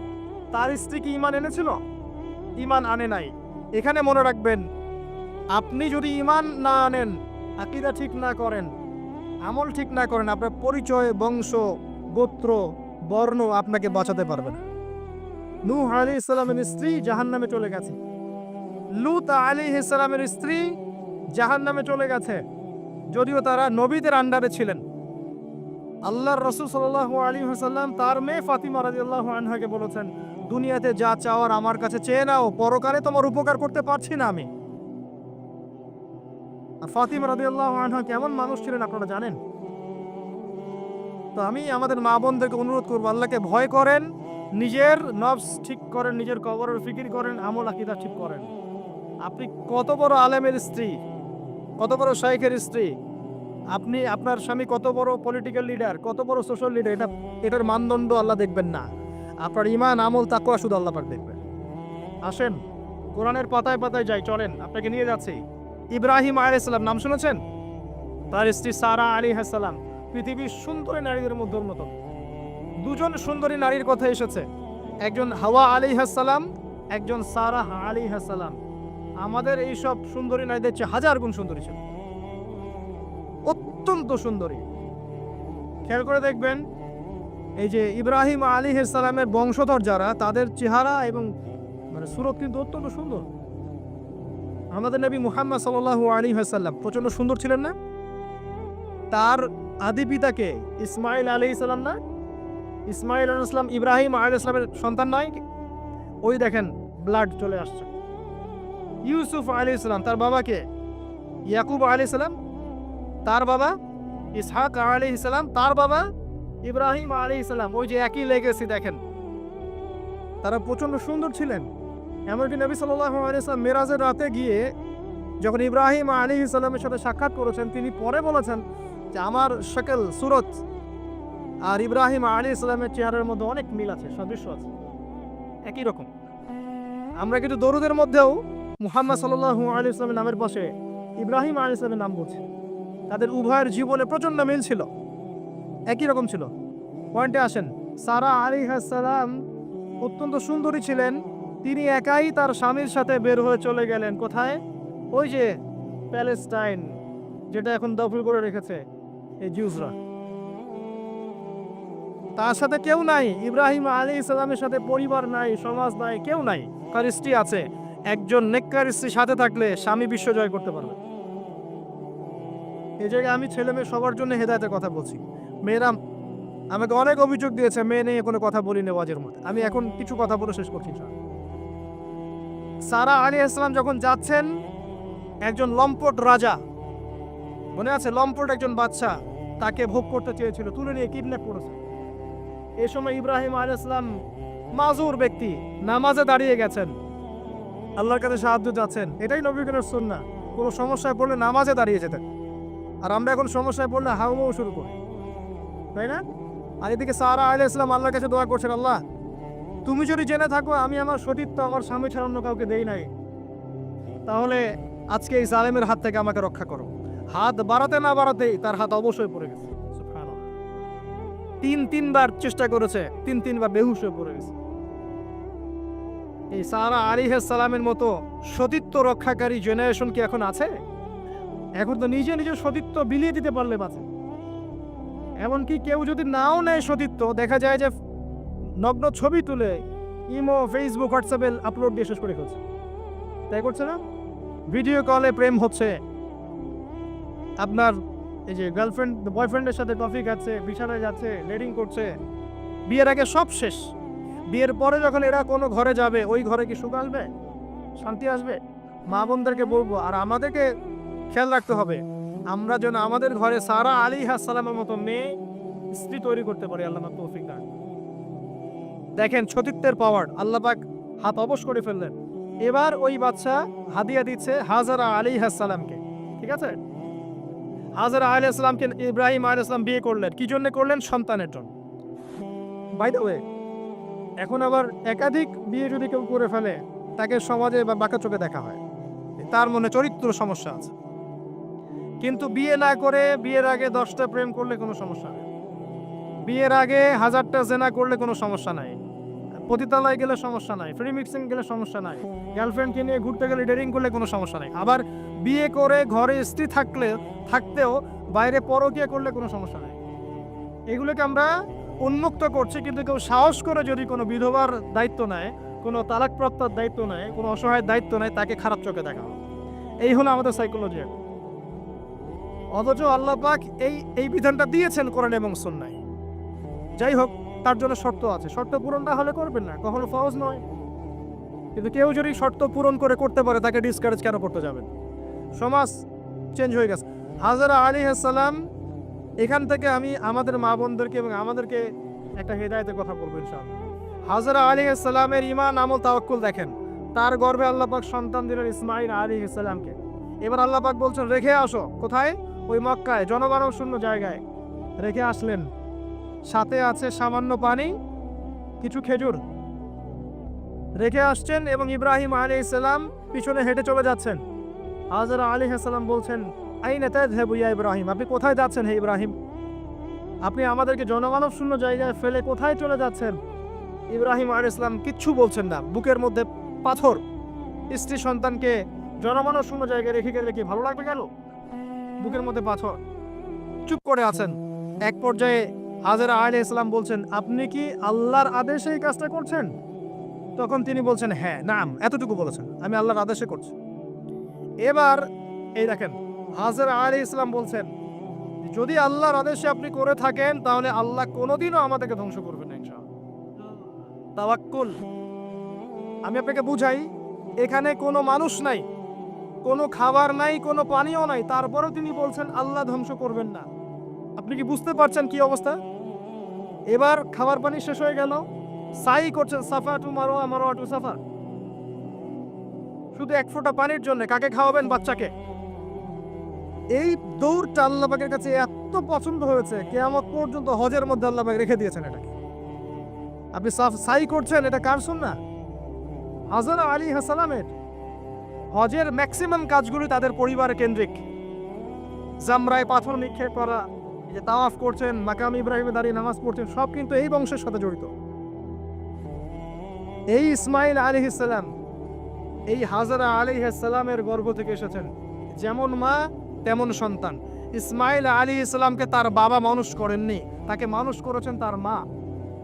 তার স্ত্রী কি ঈমান এনেছিল? ঈমান আনে নাই। এখানে মনে রাখবেন, আপনি যদি ঈমান না আনেন, আকীদা ঠিক না করেন, আমল ঠিক না করেন, আপনার পরিচয়, বংশ, গোত্র, বর্ণ আপনাকে বাঁচাতে পারবে না। নূহ আলাইহিস সালামের স্ত্রী জাহান্নামে চলে গেছে, লূত আলাইহিস সালামের স্ত্রী জাহান্নামে চলে গেছে, যদিও তারা নবীদের আন্ডারে ছিলেন। আল্লাহর রাসূল সাল্লাল্লাহু আলাইহি ওয়াসাল্লাম তার মেয়ে ফাতিমা রাদিয়াল্লাহু আনহাকে বলেছেন, দুনিয়াতে যা চাওয়ার আমার কাছে চেয়ে নাও, পরকালে তোমার উপকার করতে পারছি না আমি। আর ফাতিমা রাদিয়াল্লাহু আনহা কেমন মানুষ ছিলেন আপনারা জানেন? তো আমি আমাদের মা বোনদেরকে অনুরোধ করবো, আল্লাহকে ভয় করেন, নিজের নফস ঠিক করেন, নিজের কবরের ফিকির করেন, আমল আকীদা ঠিক করেন। আপনি কত বড় আলেমের স্ত্রী, কত বড় শাইখের স্ত্রী, আপনি আপনার স্বামী কত বড় পলিটিক্যাল লিডার, কত বড় সোশ্যাল লিডার, এটার মানদণ্ড আল্লাহ দেখবেন না। আপনার ঈমান, আমল, তাকওয়া শুধু আল্লাহ পাক দেখবেন। আসেন কোরআনের পাতায় পাতায় যাই, চলেন আপনাকে নিয়ে যাচ্ছি। ইব্রাহিম আলাইহিস সালাম নাম শুনেছেন? তার স্ত্রী সারা আলাইহিস সালাম পৃথিবীর সুন্দরী নারীদের মধ্যে অন্যতম। দুজন সুন্দরী নারীর কথা এসেছে, একজন হাওয়া আলাইহিস সালাম, একজন সারা আলাইহিস সালাম। আমাদের এইসব সুন্দরী নারীদের চেয়ে হাজার গুণ সুন্দরী ছিল, অত্যন্ত সুন্দরী। খেয়াল করে দেখবেন, এই যে ইব্রাহিম আলাইহিস সালামের বংশধর যারা, তাদের চেহারা এবং মানে সুরত কিন্তু অত্যন্ত সুন্দর। আমাদের নবী মুহাম্মদ সাল্লাল্লাহু আলাইহি ওয়াসাল্লাম প্রচন্ড সুন্দর ছিলেন না? তার আদি পিতাকে ইসমাইল আলাইহিস সালাম না? ইসমাইল আলাইহিস সালাম ইব্রাহিম আলাইহিস সালামের সন্তান নয়? ওই দেখেন ব্লাড চলে আসছে। ইউসুফ আলাইহিস সালাম, তার বাবাকে ইয়াকুব আলাইহিস সালাম, তার বাবা ইসহাক আলাইহিস সালাম, তার বাবা ইব্রাহিম আলাইহিস সালাম। ওই যে একই লেগেসি দেখেন, তারা প্রচন্ড সুন্দর ছিলেন। এমনকি নবী সাল্লাল্লাহু আলাইহি ওয়াসাল্লাম মেরাজের রাতে গিয়ে যখন ইব্রাহিম আলাইহিস সালামের সাথে সাক্ষাৎ করেছেন, তিনি পরে বলেছেন যে আমার শকল, সুরত আর ইব্রাহিম আলাইহিস সালামের চেহারার মধ্যে অনেক মিল আছে, সাদৃশ্য আছে, একই রকম। আমরা কিন্তু দরুদের মধ্যেও মুহাম্মদ সাল্লাল্লাহু আলাইহি ওয়াসাল্লামের নামের পাশে ইব্রাহিম আলাইহিস সালামের নাম বলছি। তাদের উভয়ের জীবনে প্রচন্ড মিল ছিল, একই রকম ছিল। পয়েন্টে আসেন, সারা আলাইহিস সালাম অত্যন্ত সুন্দরী ছিলেন। তিনি একাই তার স্বামীর সাথে বের হয়ে চলে গেলেন কোথায়? ওই যে প্যালেস্টাইন, যেটা এখন দখল করে রেখেছে এই জিউসরা। তার সাথে কেউ নাই, ইব্রাহিম আলাইহিস সালামের সাথে পরিবার নাই, সমাজ নাই, কেউ নাই। তার স্ত্রী আছে। একজন নেককার স্ত্রী সাথে থাকলে স্বামী বিশ্ব জয় করতে পারবে। এই জায়গায় আমি ছেলে মেয়ে সবার জন্য হেদায়েতের কথা বলছি। মেয়েরা আমাকে অনেক অভিযোগ দিয়েছে, মেয়ে নিয়ে কোনো কথা বলি না ওয়াজের মধ্যে। আমি এখন কিছু কথা বলে শেষ করছি। সারা আলাইহিস সালাম যখন যাচ্ছেন, একজন লম্পট রাজা, মনে আছে, লম্পট একজন বাদশা তাকে ভোগ করতে চেয়েছিল, তুলে নিয়ে কিডন্যাপ করেছে। এই সময় ইব্রাহিম আলাইহিস সালাম মাজুর ব্যক্তি, নামাজে দাঁড়িয়ে গেছেন, আল্লাহর কাছে সাহায্য চাচ্ছেন। এটাই নবীগণের সুন্নাহ, কোনো সমস্যায় পড়লে নামাজে দাঁড়িয়ে যেতেন। আর আমরা এখন সমস্যায় পড়লে হাউমাউ শুরু করি, তাই না? আর এদিকে সারা আলাইহিস সালাম আল্লাহর কাছে দোয়া করছেন, আল্লাহ তুমি যদি জেনে থাকো আমি আমার সতীত্ব আমার স্বামী ছাড়া অন্য কাউকে দেই নাই, তাহলে আজকে এই জালেমের হাত থেকে আমাকে রক্ষা করো। হাত বাড়াতে না বাড়াতেই তার হাত অবশ্যই পড়ে গেছে। সুবহানাল্লাহ। তিনবার চেষ্টা করেছে, তিনবার বেহুশ হয়ে পড়ে গেছে। এই সারা আলাইহিস সালামের মতো সতীত্ব রক্ষাকারী জেনারেশন কি এখন আছে? এখন তো নিজে নিজের সতীত্ব বিলিয়ে দিতে পারলে বাঁচে। এমনকি কেউ যদি নাও নেয় সতীত্ব, দেখা যায় যে নগ্ন ছবি তুলে ইমো, ফেসবুক, হোয়াটসঅ্যাপে আপলোড দিয়ে শেষ করে ফেলছে, তাই করছে না? ভিডিও কলে প্রেম হচ্ছে, আপনার এই যে গার্লফ্রেন্ড বয়ফ্রেন্ডের সাথে কফি খাচ্ছে, বিছানায় যাচ্ছে, লেডিং করছে, বিয়ের আগে সব শেষ। বিয়ের পরে যখন এরা কোনো ঘরে যাবে, ওই ঘরে কি সুখ আসবে, শান্তি আসবে? মা বোনদেরকে বলবো, আর আমাদেরকে খেয়াল রাখতে হবে, আমরা যেন আমাদের ঘরে সারা আলাইহিস সালামের মতো মেয়ে স্ত্রী তৈরি করতে পারি। আল্লাহ আমাদের তৌফিক দান। দেখেন সতীত্বের পাওয়ার, আল্লাহ পাক হাত অবশ করে ফেললেন। এবার ওই বাদশা হাদিয়া দিচ্ছে হাজারা আলাইহিস সালামকে, ঠিক আছে? হাজারা আলাইহিস সালামকে ইব্রাহিম আলাইহিস সালাম বিয়ে করলেন, কি জন্য করলেন? সন্তানের জন্য। বাই দ্য ওয়ে, এখন আবার একাধিক বিয়ে যদি কেউ করে ফেলে, তাকে সমাজে বা বাঁকা চোখে দেখা হয়, তার মনে চরিত্র সমস্যা আছে। কিন্তু বিয়ে না করে বিয়ের আগে 10টা প্রেম করলে কোনো সমস্যা নেই, বিয়ের আগে 1000টা জেনা করলে কোনো সমস্যা নাই, পতিতালয় গেলে সমস্যা নাই, ফ্রি মিক্সিং গেলে সমস্যা নাই, গার্লফ্রেন্ডকে নিয়ে ঘুরতে গেলে ডেটিং করলে কোনো সমস্যা নাই। আবার বিয়ে করে ঘরে স্ত্রী থাকতেও বাইরে পরকীয়া করলে কোনো সমস্যা নাই। এগুলোকে আমরা উন্মুক্ত করছি, কিন্তু কেউ সাহস করে যদি কোনো বিধবার দায়িত্ব নেয়, কোনো তালাকপ্রাপ্তার দায়িত্ব নেয়, কোনো অসহায়ের দায়িত্ব নেয়, তাকে খারাপ চোখে দেখা হয়। এই হলো আমাদের সাইকোলজি। অথচ আল্লাহ পাক এই বিধানটা দিয়েছেন কোরআন এবং সুন্নাহয়। যাই হোক, তার জন্য শর্ত আছে, শর্ত পূরণ না হলে করবেন না, কখনো ফরজ নয়। কিন্তু কেউ যদি শর্ত পূরণ করে করতে পারে, তাকে ডিসকারেজ কেন করতে যাবেন? সমাজ চেঞ্জ হয়ে গেছে। হাজরা আলাইহিস সালাম, এখান থেকে আমি আমাদের মা বোনদেরকে এবং আমাদেরকে একটা হেদায়েতের কথা বলবো ইনশাআল্লাহ। হাজরা আলাইহিস সালামের ঈমান, আমল, তাওয়াক্কুল দেখেন। তার গর্ভে আল্লাহ পাক সন্তান দিলেন ইসমাঈল আলাইহিস সালামকে। এবার আল্লাহ পাক বলছেন রেখে আসো, কোথায়? ওই মক্কায়, জনমানব শূন্য জায়গায় রেখে আসলেন। সাথে আছে সামান্য পানি, কিছু খেজুর, রেখে আসছেন এবং ইব্রাহিম আলাইহিস সালাম পিছনে হেঁটে চলে যাচ্ছেন। হাজরা আলাইহিস সালাম বলছেন, আইনা তাযহাবু ইয়া ইব্রাহিম, আপনি কোথায় যাচ্ছেন হে ইব্রাহিম? আপনি আমাদেরকে জনমানব শূন্য জায়গায় ফেলে কোথায় চলে যাচ্ছেন? ইব্রাহিম আলাইহিস সালাম কিচ্ছু বলছেন না, বুকের মধ্যে পাথর। স্ত্রী সন্তানকে জনমানব শূন্য জায়গায় রেখে গেলে কি ভালো লাগবে? গেল বুকের মধ্যে পাথর, চুপ করে আছেন। এক পর্যায়ে হাজরা আলাইহিস সালাম বলছেন, আপনি কি আল্লাহর আদেশে এই কাজটা করছেন? তখন তিনি বলছেন, হ্যাঁ, নাম, এতটুকু বলেছেন, আমি আল্লাহর আদেশে করছি। এবার এই দেখেন, হাজরা আলাইহিস সালাম বলছেন, যদি আল্লাহর আদেশে আপনি করে থাকেন, তাহলে আল্লাহ কোনোদিনও আমাদেরকে ধ্বংস করবেন না ইনশাআল্লাহ। তাওয়াক্কুল। আমি আপনাকে বুঝাই, এখানে কোনো মানুষ নাই, কোনো খাবার নাই, কোনো পানিও নাই, তারপরেও তিনি বলছেন আল্লাহ ধ্বংস করবেন না। আপনি কি বুঝতে পারছেন কি অবস্থা? এবার খাবার পানি শেষ হয়ে গেল, সাই করছেন সাফা টু মারোয়া, মারোয়া টু সাফা, শুধু এক ফোঁটা পানির জন্য। কাকে খাওয়াবেন? বাচ্চাকে। এই দৌড়টা আল্লাহ পাকের কাছে এত পছন্দ হয়েছে, কিয়ামত পর্যন্ত হজের মধ্যে আল্লাহ পাক রেখে দিয়েছেন এটাকে। আপনি সাই করছেন, এটা কার সুন্নাহ? হাজরা আলাইহিস সালামের। হজের ম্যাক্সিমাম কাজগুলি তাদের পরিবার কেন্দ্রিক। জামরায় পাথর নিক্ষেপ করা, এই যে তাওয়াফ করছেন, মাকাম ইব্রাহিমে দাঁড়িয়ে নামাজ পড়ছেন, সব কিন্তু এই বংশের সাথে জড়িত। এই ইসমাঈল আলাইহিস সালাম, এই হাজরা আলাইহিস সালামের গর্ভ থেকে এসেছেন। যেমন মা তেমন সন্তান। ইসমাঈল আলাইহিস সালামকে তার বাবা মানুষ করেননি, তাকে মানুষ করেছেন তার মা।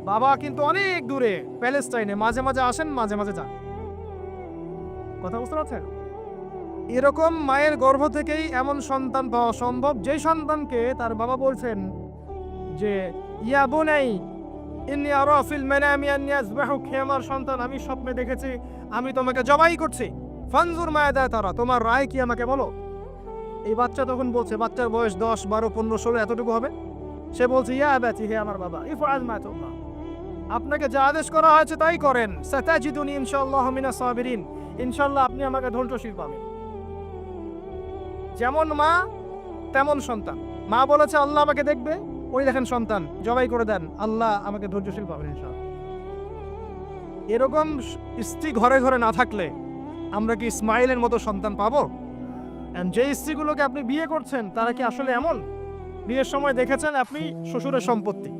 বাবা কিন্তু অনেক দূরে, প্যালেস্টাইনে, মাঝে মাঝে আসেন, মাঝে মাঝে যান। কথা বুঝতে পারছেন? এরকম মায়ের গর্ভ থেকেই এমন সন্তান পাওয়া সম্ভব, যে সন্তানকে তার বাবা বলছেন যে ইয়া বুনাই ইন্নী আরা ফিল মানামি আন্নী আযবাহুক, হে আমার সন্তান, আমি স্বপ্নে দেখেছি আমি তোমাকে জবাই করছি, ফানজুর মায়াদা তারা, তোমার রায় কি আমাকে বলো। এই বাচ্চা তখন বলছে, বাচ্চার বয়স 10, 12, 15, 16 এতটুকু হবে। সে বলছে, ইয়া আবাতি, হে আমার বাবা, ইফআল মা তু'মার, আপনাকে যা আদেশ করা হয়েছে তাই করেন। সাতাজিদুনি ইনশাআল্লাহু মিনাস সাবিরিন, ইনশাআল্লাহ আপনি আমাকে ধৈর্যশীল পাবেন। যেমন মা তেমন সন্তান। মা বলেছে আল্লাহ আমাকে দেখবে, ওই দেখেন সন্তান জবাই করে দেন, আল্লাহ আমাকে ধৈর্যশীল পাবেন ইনশাআল্লাহ। এরকম স্ত্রী ঘরে ঘরে না থাকলে আমরা কি ইসমাইলের মতো সন্তান পাবো? যে স্ত্রীগুলোকে আপনি বিয়ে করছেন তারা কি আসলে এমন? বিয়ের সময় দেখেছেন আপনি শ্বশুরের সম্পত্তি,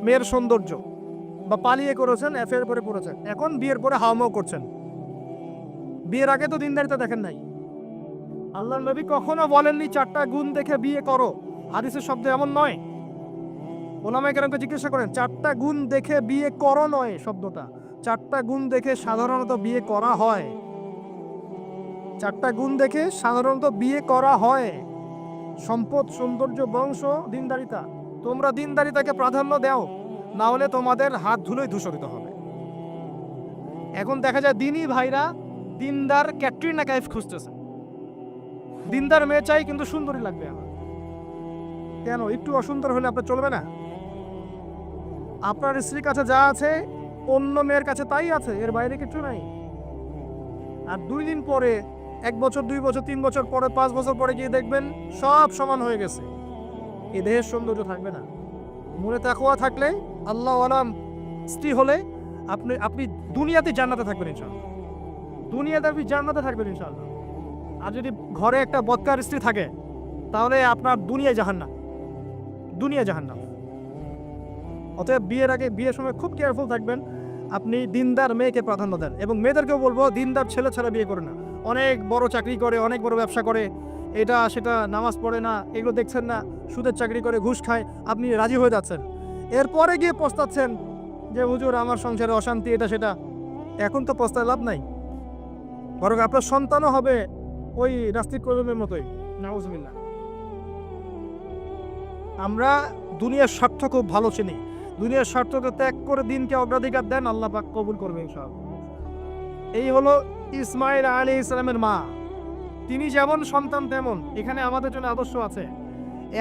মেয়ের সৌন্দর্য, বা পালিয়ে করেছেন, অ্যাফেয়ার করে করেছেন, এখন বিয়ের পরে হাওমাও করছেন। বিয়ের আগে তো দিনদারিতা দেখেন নাই। আল্লাহর নবী কখনো বলেননি 4টা গুণ দেখে বিয়ে করো, হাদিসের শব্দ এমন নয়। ওলামায়ে কেরামকে জিজ্ঞাসা করেন, 4টা গুণ দেখে বিয়ে করো নয় শব্দটা, 4টা গুণ দেখে সাধারণত বিয়ে করা হয়। 4টা গুণ দেখে সাধারণত বিয়ে করা হয়: সম্পদ, সৌন্দর্য, বংশ, দিনদারিতা। তোমরা দিনদারিতাকে প্রাধান্য দাও, না হলে তোমাদের হাত ধুলোয় ধূসরিত হবে। এখন দেখা যায় দিনই ভাইরা দিনদার ক্যাটরিনা কাইফ খুঁজতেছে। দিনদার মেয়ে চাই কিন্তু সুন্দরী লাগবে আমার। কেন? একটু অসুন্দর হলে আপনার চলবে না? আপনার স্ত্রীর কাছে যা আছে অন্য মেয়ের কাছে তাই আছে, এর বাইরে কিছু নাই। আর 2 দিন পরে, 1 বছর, 2 বছর, 3 বছর পরে, 5 বছর পরে গিয়ে দেখবেন সব সমান হয়ে গেছে। এ দেহের সৌন্দর্য থাকবে না। মনে তাকওয়া থাকলে, আল্লাহ আলাম স্ত্রী হলে আপনি দুনিয়াতে জান্নাতে থাকবেন ইনশাআল্লাহ। দুনিয়াতে আপনি জান্নাতে থাকবেন ইনশাআল্লাহ। আর যদি ঘরে একটা বদকার স্ত্রী থাকে তাহলে আপনার দুনিয়া জাহান্নাম, দুনিয়া জাহান্নাম। অতএব বিয়ের আগে, বিয়ের সময় খুব কেয়ারফুল থাকবেন। আপনি দিনদার মেয়েকে প্রাধান্য দেন, এবং মেয়েদেরকেও বলবো দিনদার ছেলে ছাড়া বিয়ে করে না। অনেক বড় চাকরি করে, অনেক বড় ব্যবসা করে, এটা সেটা, নামাজ পড়ে না, এগুলো দেখছেন না, সুদের চাকরি করে, ঘুষ খায়, আপনি রাজি হয়ে যাচ্ছেন। এরপরে গিয়ে পস্তাচ্ছেন যে হুজুর আমার সংসারে অশান্তি, এটা সেটা। এখন তো পস্তায় লাভ নাই, বরং আপনার সন্তানও হবে ওই নাস্তিক কলমের মতোই, নাউজুবিল্লাহ। আমরা দুনিয়ার স্বার্থ খুব ভালো চিনি। দুনিয়ার স্বার্থকে ত্যাগ করে দিনকে অগ্রাধিকার দেন, আল্লাহ পাক কবুল করবে ইনশাআল্লাহ। এই হলো ইসমাইল আলাইহিস সালামের মা। তিনি যেমন সন্তান তেমন এখানে আমাদের জন্য আদর্শ আছে।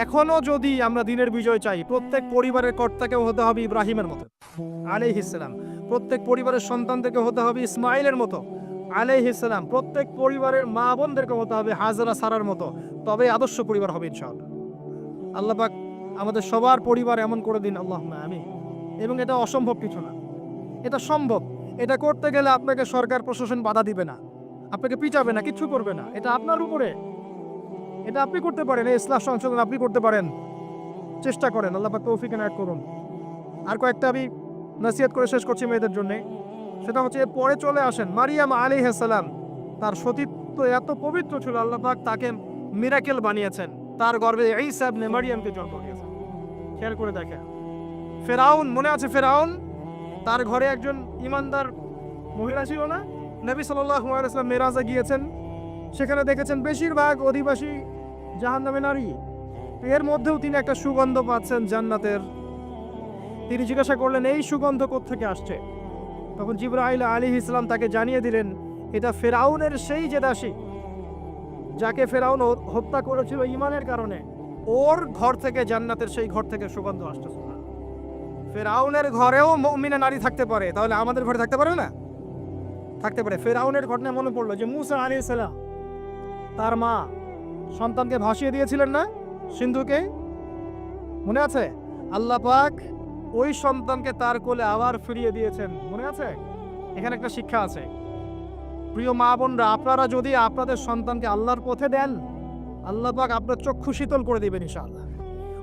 এখনো যদি আমরা দিনের বিজয় চাই, প্রত্যেক পরিবারের কর্তাকেও হতে হবে ইব্রাহিমের মতো আলাইহিস সালাম। প্রত্যেক পরিবারের সন্তানদেরকে হতে হবে ইসমাইলের মতো আলাইহিস সালাম। প্রত্যেক পরিবারের মা বোনদেরকে হতে হবে হাজরা সারার মতো। তবে আদর্শ পরিবার হবে ইনশাআল্লাহ। আল্লাহ পাক আমাদের সবার পরিবার এমন করে দিন, আল্লাহুম্মা আমিন। এবং এটা অসম্ভব কিছু না, এটা সম্ভব। এটা করতে গেলে আপনাকে সরকার প্রশাসন বাধা দিবে না, আপনাকে পিটাবে না, কিছু করবে না। এটা আপনার উপরে, এটা আপনি করতে পারেন। এই ইসলাম সংশোধন আপনি করতে পারেন, চেষ্টা করেন। আল্লাহ পাক তৌফিক এনায়েত করুন। আর কয়েকটা আমি নসিহত করে শেষ করছি মেয়েদের জন্য। সেটা হচ্ছে, পরে চলে আসেন মারিয়াম আলাইহিস সালাম। তার সতীত্ব এত পবিত্র ছিল, আল্লাহ পাক তাকে মিরাকেল বানিয়েছেন। তার গর্ভে ঈসা ইবনে মারিয়ামকে জন্ম দিয়েছেন। খেয়াল করে দেখেন, ফেরাউন, মনে আছে ফেরাউন? তার ঘরে একজন ইমানদার মহিলা ছিল না? নবী সাল্লাল্লাহু আলাইহি ওয়াসাল্লাম মেরাজে গিয়েছেন, সেখানে দেখেছেন বেশিরভাগ অধিবাসী জাহান্নামে নারী। এর মধ্যেও তিনি একটা সুগন্ধ পাচ্ছেন জান্নাতের। তিনি জিজ্ঞাসা করলেন, এই সুগন্ধ কোত্থেকে আসছে? তখন জিবরাইল আলাইহিস সালাম তাকে জানিয়ে দিলেন, এটা ফেরাউনের সেই যে দাসী যাকে ফেরাউন হত্যা করেছিল ঈমানের কারণে, ওর ঘর থেকে, জান্নাতের সেই ঘর থেকে সুগন্ধ আসতেছে। ফেরাউনের ঘরেও মুমিনা নারী থাকতে পারে, তাহলে আমাদের ঘরে থাকতে পারে না? থাকতে পারে। ফেরাউনের ঘটনা মনে পড়লো যে মুসা আলাইহিস সালাম, তার মা সন্তানকে ভাসিয়ে দিয়েছিলেন না সিন্ধুকে, মনে আছে? আল্লাহ পাক ওই সন্তানকে তার কোলে আবার ফিরিয়ে দিয়েছেন, মনে আছে? এখানে একটা শিক্ষা আছে। প্রিয় মা বোনরা, আপনারা যদি আপনাদের সন্তানকে আল্লাহর পথে দেন, আল্লাহ পাক আপনার চক্ষু শীতল করে দিবেন ইনশাআল্লাহ।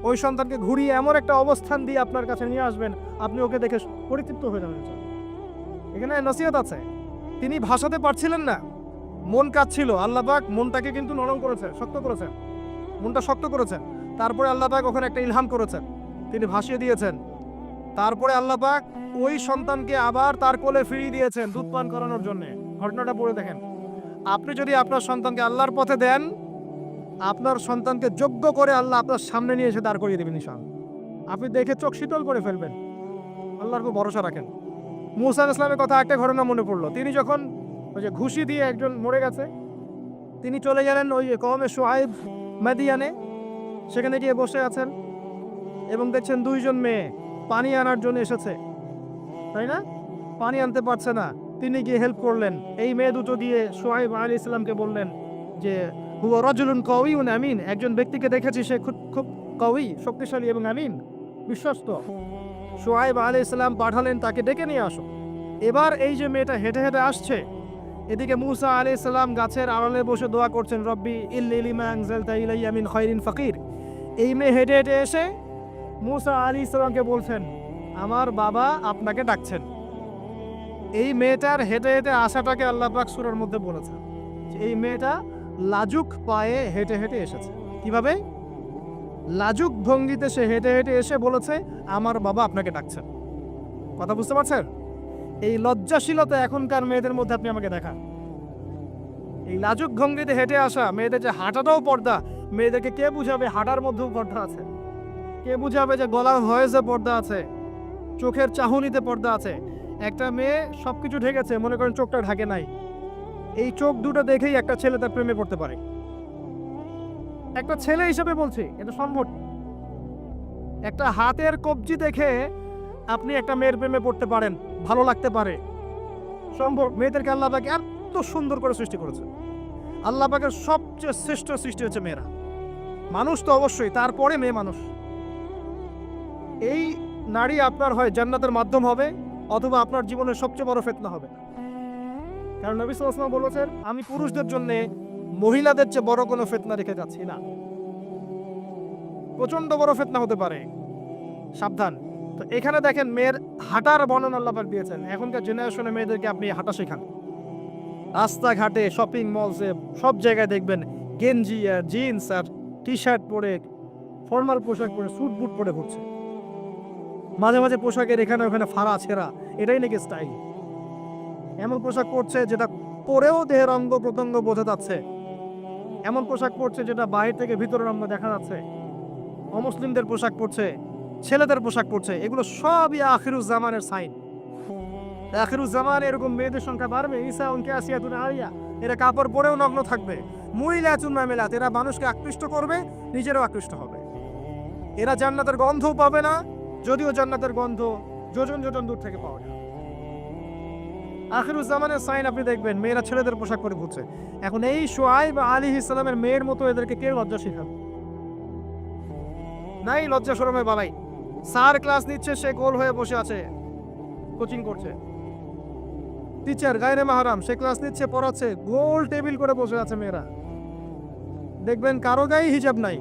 ওই সন্তানকে ঘুরিয়ে এমন একটা অবস্থান দিয়ে আপনার কাছে নিয়ে আসবেন, আপনি ওকে দেখে পরিতৃপ্ত হয়ে যাবেন। এখানে নসিহত আছে। তিনি ভাষাতে পারছিলেন না, মন কাঁদছিল। আল্লাহ পাক মনটাকে কিন্তু নরম করেছেন, শক্ত করেছেন, মনটা শক্ত করেছেন। তারপরে আল্লাহ পাক ওখানে একটা ইলহাম করেছেন, তিনি ভাসিয়ে দিয়েছেন। তারপরে আল্লাহ পাক ওই সন্তানকে আবার তার কোলে ফিরিয়ে দিয়েছেন দুধ পান করানোর জন্য। ঘটনাটা পড়ে দেখেন। আপনি যদি আপনার সন্তানকে আল্লাহর পথে দেন, আপনার সন্তানকে যোগ্য করে আল্লাহ আপনার সামনে নিয়ে এসে দাঁড় করিয়ে দেবেন ইনশাআল্লাহ। আপনি দেখে চোখ শীতল করে ফেলবেন। আল্লাহর উপর ভরসা রাখেন। মুসা আলাইহিস সালামের কথা একটা ঘটনা মনে পড়লো। তিনি যখন ওই যে ঘুষি দিয়ে একজন মরে গেছে, তিনি চলে গেলেন ওই কওমে শুআইব মাদিয়ানে, সেখানে গিয়ে বসে আছেন এবং দেখছেন দুইজন মেয়ে পানি আনার জন্য এসেছে, তাই না? পানি আনতে পারছে না, তিনি গিয়ে হেল্প করলেন। এই মেয়ে দুটো দিয়ে শুআইব আলাইহিস সালামকে বললেন যে হুয়া রাজুলুন কাওয়িউন আমিন, একজন ব্যক্তিকে দেখেছি সে খুব কাওয়ি, শক্তিশালী এবং আমিন, বিশ্বস্ত। শুআইব আলাইহিস সালাম পাঠালেন তাকে ডেকে নিয়ে আসো। এবার এই যে মেয়েটা হেঁটে হেঁটে আসছে, এদিকে মুসা আলাইহিস সালাম গাছের আড়ালে বসে দোয়া করছেন, রব্বি ইল্লি লিমা আনজালতা ইলাইয়া মিন খায়রিন ফাকির। এই মেয়ে হেঁটে হেঁটে এসে মুসা আলাইহিস সালামকে বলছেন, আমার বাবা আপনাকে ডাকছেন। এই মেয়েটার হেঁটে হেঁটে আসাটাকে আল্লাহ পাক সূরার মধ্যে বলেছেন যে এই মেয়েটা লাজুক পায়ে হেঁটে হেঁটে এসেছে। কিভাবে? লাজুক ভঙ্গিতে সে হেঁটে হেঁটে এসে বলেছে, আমার বাবা আপনাকে ডাকছেন। কথা বুঝতে পারছেন? এই লজ্জাশীলতা এখনকার মেয়েদের মধ্যে আপনি আমাকে দেখান। এই লাজুক ভঙ্গিতে হেঁটে আসা মেয়েদের যে হাঁটাটাও পর্দা, মেয়েদেরকে কে বুঝাবে হাঁটার মধ্যেও পর্দা আছে? কে বুঝাবে যে গলার ভয়েসে পর্দা আছে, চোখের চাহনিতে পর্দা আছে? একটা মেয়ে সবকিছু ঢেকেছে, মনে করেন চোখটা ঢাকে নাই, এই চোখ দুটো দেখেই একটা ছেলে তার প্রেমে পড়তে পারে। একটা ছেলে হিসেবে বলছি, এটা সম্ভব। একটা হাতের কবজি দেখে আপনি একটা মেয়ের প্রেমে পড়তে পারেন, ভালো লাগতে পারে, সম্ভব। মেয়েদেরকে আল্লাহ পাক এত সুন্দর করে সৃষ্টি করেছে। আল্লাহ পাকের সবচেয়ে শ্রেষ্ঠ সৃষ্টি হচ্ছে মেয়েরা। মানুষ তো অবশ্যই, তারপরে মেয়ে মানুষ। এই নারী আপনার হয় জান্নাতের মাধ্যম হবে, অথবা আপনার জীবনের সবচেয়ে বড় ফিতনা হবে। কারণ নবী সাল্লাল্লাহু আলাইহি ওয়াসাল্লাম বলেছেন, আমি পুরুষদের জন্য মহিলাদের চেয়ে বড় কোনো ফিতনা রেখে যাচ্ছি না। প্রচন্ড বড় ফিতনা হতে পারে, সাবধান। তো এখানে দেখেন মেয়ের হাঁটার বর্ণনা আল্লাহ পাক দিয়েছেন। এখনকার জেনারেশনে মেয়েদেরকে আপনি হাঁটা শেখান। রাস্তাঘাটে, শপিং মলসে, সব জায়গায় দেখবেন গেঞ্জি আর জিন্স আর টি শার্ট পরে, ফর্মাল পোশাক পরে, স্যুট বুট পরে ঘুরছে। মাঝে মাঝে পোশাকের এখানে ওখানে ফাড়া ছেঁড়া, এটাই নাকি স্টাইল। এমন পোশাক পরছে যেটা পরেও দেহের অঙ্গ প্রত্যঙ্গ বোঝা যাচ্ছে, এমন পোশাক পরছে যেটা বাইরে থেকে ভিতরের অঙ্গ দেখা যাচ্ছে। অমুসলিমদের পোশাক পরছে, ছেলেদের পোশাক পরছে, এগুলো সবই আখিরুজ জামানের সাইন। আখিরুজ জামান এরকম মেয়েদের সংখ্যা বাড়বে। ঈসা উনকে আসিয়াতুন আরিয়া, এরা কাপড় পরেও নগ্ন থাকবে। মুইলাতুন মামিলাত, এরা মানুষকে আকৃষ্ট করবে, নিজেরও আকৃষ্ট হবে। এরা জান্নাতের গন্ধও পাবে না, যদিও জান্নাতের গন্ধ যোজন যোজন দূর থেকে পাওয়া যায়। আখিরুজ জামানের সাইন আপনি দেখবেন, মেয়েরা ছেলেদের পোশাক পরে ঘুরছে। এখন এই শুআইব আলাইহিস সালামের মেয়ের মতো এদেরকে কে লজ্জা শেখাবে? নাই লজ্জা শরমের বাবাই। স্যার ক্লাস নিচ্ছে, সে গোল হয়ে বসে আছে, কোচিং করছে। টিচার গায়রে মাহরাম, সে ক্লাস নিচ্ছে, পড়াচ্ছে, গোল টেবিল করে বসে আছে মেয়েরা। দেখবেন কারো গায়ে হিজাব নাই,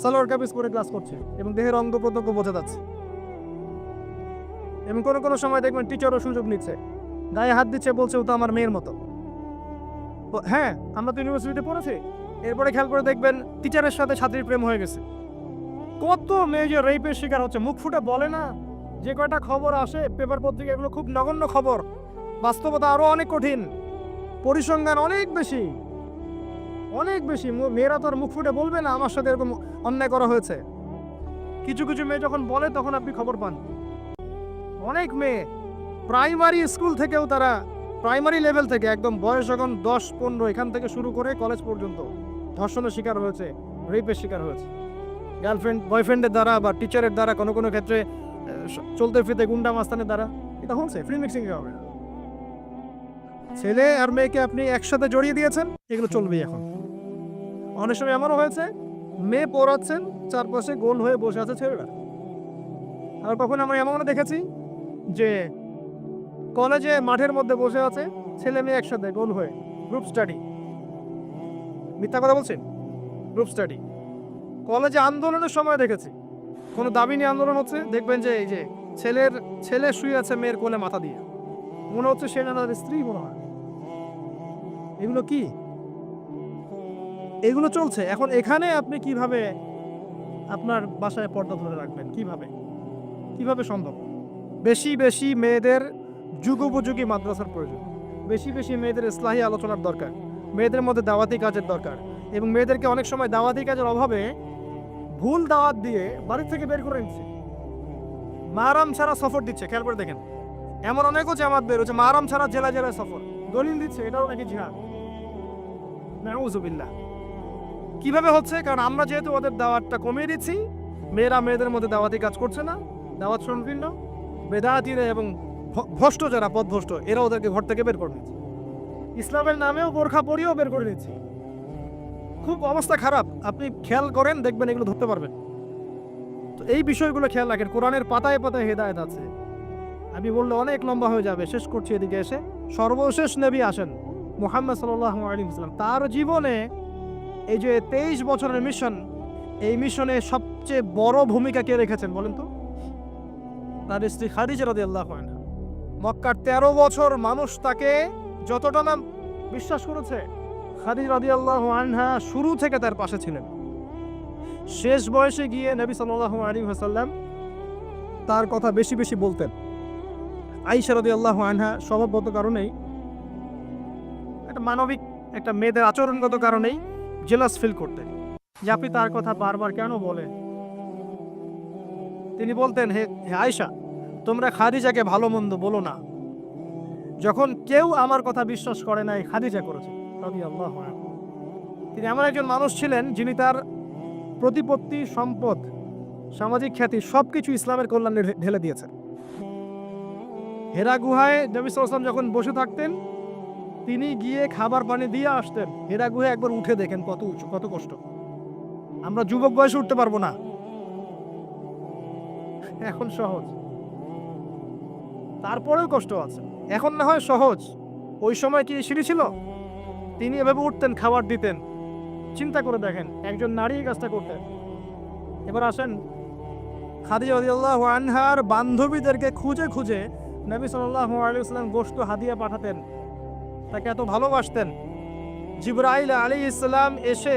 সালোয়ার কামিজ পরে ক্লাস করছে এবং দেহের অঙ্গ প্রত্যঙ্গ বোঝা যাচ্ছে। এবং কোনো কোনো সময় দেখবেন টিচারও সুযোগ নিচ্ছে, গায়ে হাত দিচ্ছে, বলছে ও তো আমার মেয়ের মতো। হ্যাঁ, আমরা তো ইউনিভার্সিটিতে পড়েছি। এরপরে খেয়াল করে দেখবেন টিচারের সাথে ছাত্রীর প্রেম হয়ে গেছে। কত মেয়ে যে রেপের শিকার হচ্ছে, মুখ ফুটে বলে না। যে কয়টা খবর আসে পেপার পত্রিকা, এগুলো খুব নগণ্য খবর, বাস্তবতা আরো অনেক কঠিন, পরিসংখ্যান অনেক বেশি, অনেক বেশি। মেয়েরা তো আর মুখ ফুটে বলবে না আমার সাথে এরকম অন্যায় করা হয়েছে। কিছু কিছু মেয়ে যখন বলে তখন আপনি খবর পান। অনেক মেয়ে প্রাইমারি স্কুল থেকেও, তারা প্রাইমারি লেভেল থেকে একদম বয়স যখন 10-15 এখান থেকে শুরু করে কলেজ পর্যন্ত ধর্ষণের শিকার হয়েছে, রেপের শিকার হয়েছে। গার্লফ্রেন্ড বয়ফ্রেন্ডের দ্বারা বা টিচারের দ্বারা, কোনো কোনো ক্ষেত্রে চলতে ফিরতে গুন্ডা মাস্তানের দ্বারা। এটা হচ্ছে ফ্রি মিক্সিং এ হবে। ছেলে আর মেয়েকে আপনি একসাথে জড়িয়ে দিয়েছেন, এগুলো চলবেই। এখন অনেক সময় এমনও হয়েছে, মেয়ে পড়াচ্ছেন, চারপাশে গোল হয়ে বসে আছে ছেলেরা। আর কখন আমরা এমনও দেখেছি যে কলেজে মাঠের মধ্যে বসে আছে ছেলে মেয়ে একসাথে গোল হয়ে, গ্রুপ স্টাডি। মিথ্যা কথা বলছেন? Group study. কলেজে আন্দোলনের সময় দেখেছি, কোনো দাবি নিয়ে আন্দোলন হচ্ছে, দেখবেন যে এই যে ছেলে শুয়ে আছে মেয়ের কোলে মাথা দিয়ে, মনে হচ্ছে সে না তাদের স্ত্রী মনে হয়। এগুলো কি? এগুলো চলছে। এখন এখানে আপনি কিভাবে আপনার বাসায় পর্দা ধরে রাখবেন? কিভাবে সম্ভব? বেশি বেশি মেয়েদের যুগোপযোগী মাদ্রাসার প্রয়োজন, বেশি বেশি মেয়েদের ইসলাহি আলোচনার দরকার, মেয়েদের মধ্যে দাওয়াতি কাজের দরকার। এবং মেয়েদেরকে অনেক সময় দাওয়াতি কাজের অভাবে ভুল দাওয়াত দিয়ে বাড়ি থেকে বের করে নিচ্ছে, মাহরাম ছাড়া সফর দিচ্ছে। খেয়াল করে দেখেন, এমন অনেকও জামাত বের হচ্ছে মাহরাম ছাড়া জেলা জেলায় সফর, দলিল দিচ্ছে এটাও নাকি জিহাদ। নাউযুবিল্লাহ। কিভাবে হচ্ছে? কারণ আমরা যেহেতু ওদের দাওয়াতটা কমিয়ে দিচ্ছি, মেয়েরা মেয়েদের মধ্যে দাওয়াতি কাজ করছে না, দাওয়াত সংকীর্ণ, বেদাতীরা এবং ভ্রষ্ট যারা পথভ্রষ্ট এরা ওদেরকে ঘর থেকে বের করে নিচ্ছে। ইসলামের নামেও বোরখা পরিয়েও বের করে নিচ্ছে। খুব অবস্থা খারাপ। আপনি খেয়াল করেন, দেখবেন এগুলো ধরতে পারবেন। তো এই বিষয়গুলো খেয়াল রাখেন। কোরআনের পাতায় পাতায় হেদায়েত আছে। আমি বললে অনেক লম্বা হয়ে যাবে, শেষ করছি এদিকে এসে। সর্বশেষ নবী আসেন মুহাম্মদ সাল্লাল্লাহু আলাইহি ওয়াসাল্লাম। তার জীবনে এই যে 23 বছরের মিশন, এই মিশনে সবচেয়ে বড় ভূমিকা কে রেখেছেন বলেন তো? তার স্ত্রী খাদিজা রাদিয়াল্লাহু আনহা। মক্কার 13 বছর মানুষ তাকে যতটা না বিশ্বাস করেছে, খাদিজা রাদিয়াল্লাহু আনহা শুরু থেকে তার পাশে ছিলেন। শেষ বয়সে গিয়ে নবী সাল্লাল্লাহু আলাইহি ওয়াসাল্লাম তার কথা বেশি বেশি বলতেন। আয়েশা রাদিয়াল্লাহু আনহা স্বভাবগত কারণেই, একটা মানবিক একটা মেয়েদের আচরণগত কারণেই জেলাস ফিল করতেন যে আপনি তার কথা বারবার কেন বলেন। তিনি বলতেন, হে আয়েশা, তোমরা খাদিজাকে ভালো মন্দ বলো না। যখন কেউ আমার কথা বিশ্বাস করে নাই, খাদিজা করেছে রাদিয়াল্লাহু আনহা। তিনি এমন একজন মানুষ ছিলেন যিনি তার প্রতিপত্তি, সম্পদ, সামাজিক খ্যাতি সবকিছু ইসলামের কল্যাণে ঢেলে দিয়েছেন। হেরা গুহায় নবী সাল্লাল্লাহু আলাইহি ওয়াসাল্লাম যখন বসে থাকতেন, তিনি গিয়ে খাবার পানি দিয়ে আসতেন। হেরা গুহায় একবার উঠে দেখেন কত উঁচু, কত কষ্ট। আমরা যুবক বয়সে উঠতে পারবো না, এখন সহজ। তারপরেও কষ্ট আছে, এখন না হয় সহজ। ওই সময় কি সিঁড়ি ছিল? তিনি এভাবে উঠতেন, খাবার দিতেন। চিন্তা করে দেখেন, একজন নারী এই কাজটা করতেন। এবার আসেন, খাদিজা রাদিয়াল্লাহু আনহার বান্ধবীদেরকে খুঁজে খুঁজে নবী সাল্লাল্লাহু আলাইহি ওয়াসাল্লাম গোশত হাদিয়া পাঠাতেন। তাকে এত ভালোবাসতেন। জিবরাইল আলাইহিস সালাম এসে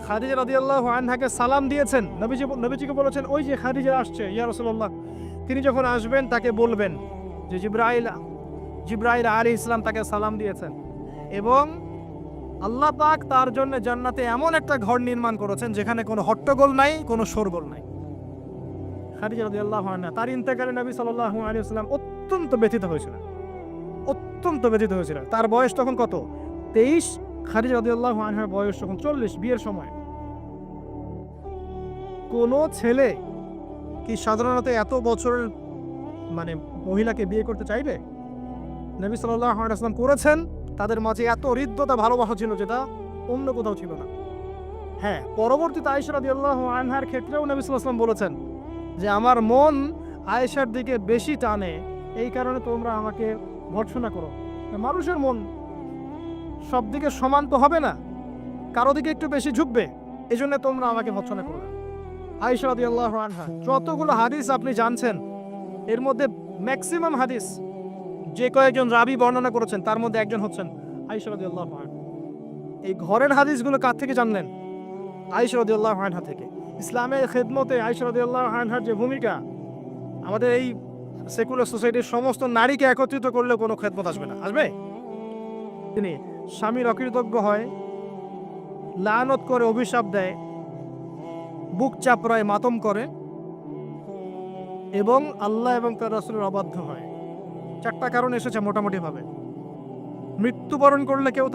খাদিজা রাদিয়াল্লাহু আনহাকে সালাম দিয়েছেন। নবীজিকে বলেছেন, ওই যে খাদিজা আসছে ইয়া রাসূলুল্লাহ, তিনি যখন আসবেন তাকে বলবেন যে জিবরাইল আলাইহিস সালাম তাকে সালাম দিয়েছেন। এবং আল্লাহ পাক তার জন্য জান্নাতে এমন একটা ঘর নির্মাণ করেছেন যেখানে কোনো হট্টগোল নাই, কোনো শোরগোল নাই। খাদিজা রাদিয়াল্লাহু আনহা, তার ইন্তেকালে নবী সাল্লাল্লাহু আলাইহি ওয়াসাল্লাম অত্যন্ত ব্যথিত হয়েছিলেন, অত্যন্ত ব্যথিত হয়েছিলেন। তার বয়স তখন কত? 23। খাদিজা রাদিয়াল্লাহু আনহার বয়স তখন 40, বিয়ের সময়। কোন ছেলে কি সাধারণত এত বছরের মহিলাকে বিয়ে করতে চাইবে? নবী সাল্লাল্লাহু আলাইহি ওয়াসাল্লাম করেছেন। তাদের মাঝে এত হৃদ্যতা, ভালোবাসা ছিল যেটা অন্য কোথাও ছিল না। হ্যাঁ, পরবর্তীতে আয়েশা রাদিয়াল্লাহু আনহার ক্ষেত্রেও নবী সাল্লাল্লাহু আলাইহি ওয়াসাল্লাম বলেছেন যে আমার মন আয়েশার দিকে বেশি টানে, এই কারণে তোমরা আমাকে ভর্ৎসনা করো। মানুষের মন সব দিকে সমান তো হবে না, কারো দিকে একটু বেশি ঝুঁকবে, এই জন্য তোমরা আমাকে ভর্ৎসনা করো না। আয়েশা রাদিয়াল্লাহু আনহা, যতগুলো হাদিস আপনি জানছেন এর মধ্যে ম্যাক্সিমাম হাদিস যে কয়েকজন রাবি বর্ণনা করেছেন তার মধ্যে একজন হচ্ছেন আয়েশা রাদিয়াল্লাহু আনহা। এই ঘরের হাদিসগুলো কার থেকে জানলেন? আয়েশা রাদিয়াল্লাহু আনহা থেকে। ইসলামের খেদমতে আয়েশা রাদিয়াল্লাহু আনহার যে ভূমিকা, আমাদের এই সেকুলার সোসাইটির সমস্ত নারীকে একত্রিত করলে কোনো খেদমত আসবে না, আসবে? তিনি স্বামীর অকৃতজ্ঞ হয়, লানত করে, অভিশাপ দেয়, বুক চাপড়ায়, মাতম করে এবং আল্লাহ এবং তার রাসূলের অবাধ্য হয়। 4টা কারণ এসেছে মোটামুটি ভাবে। মৃত্যুবরণ করলে কেউ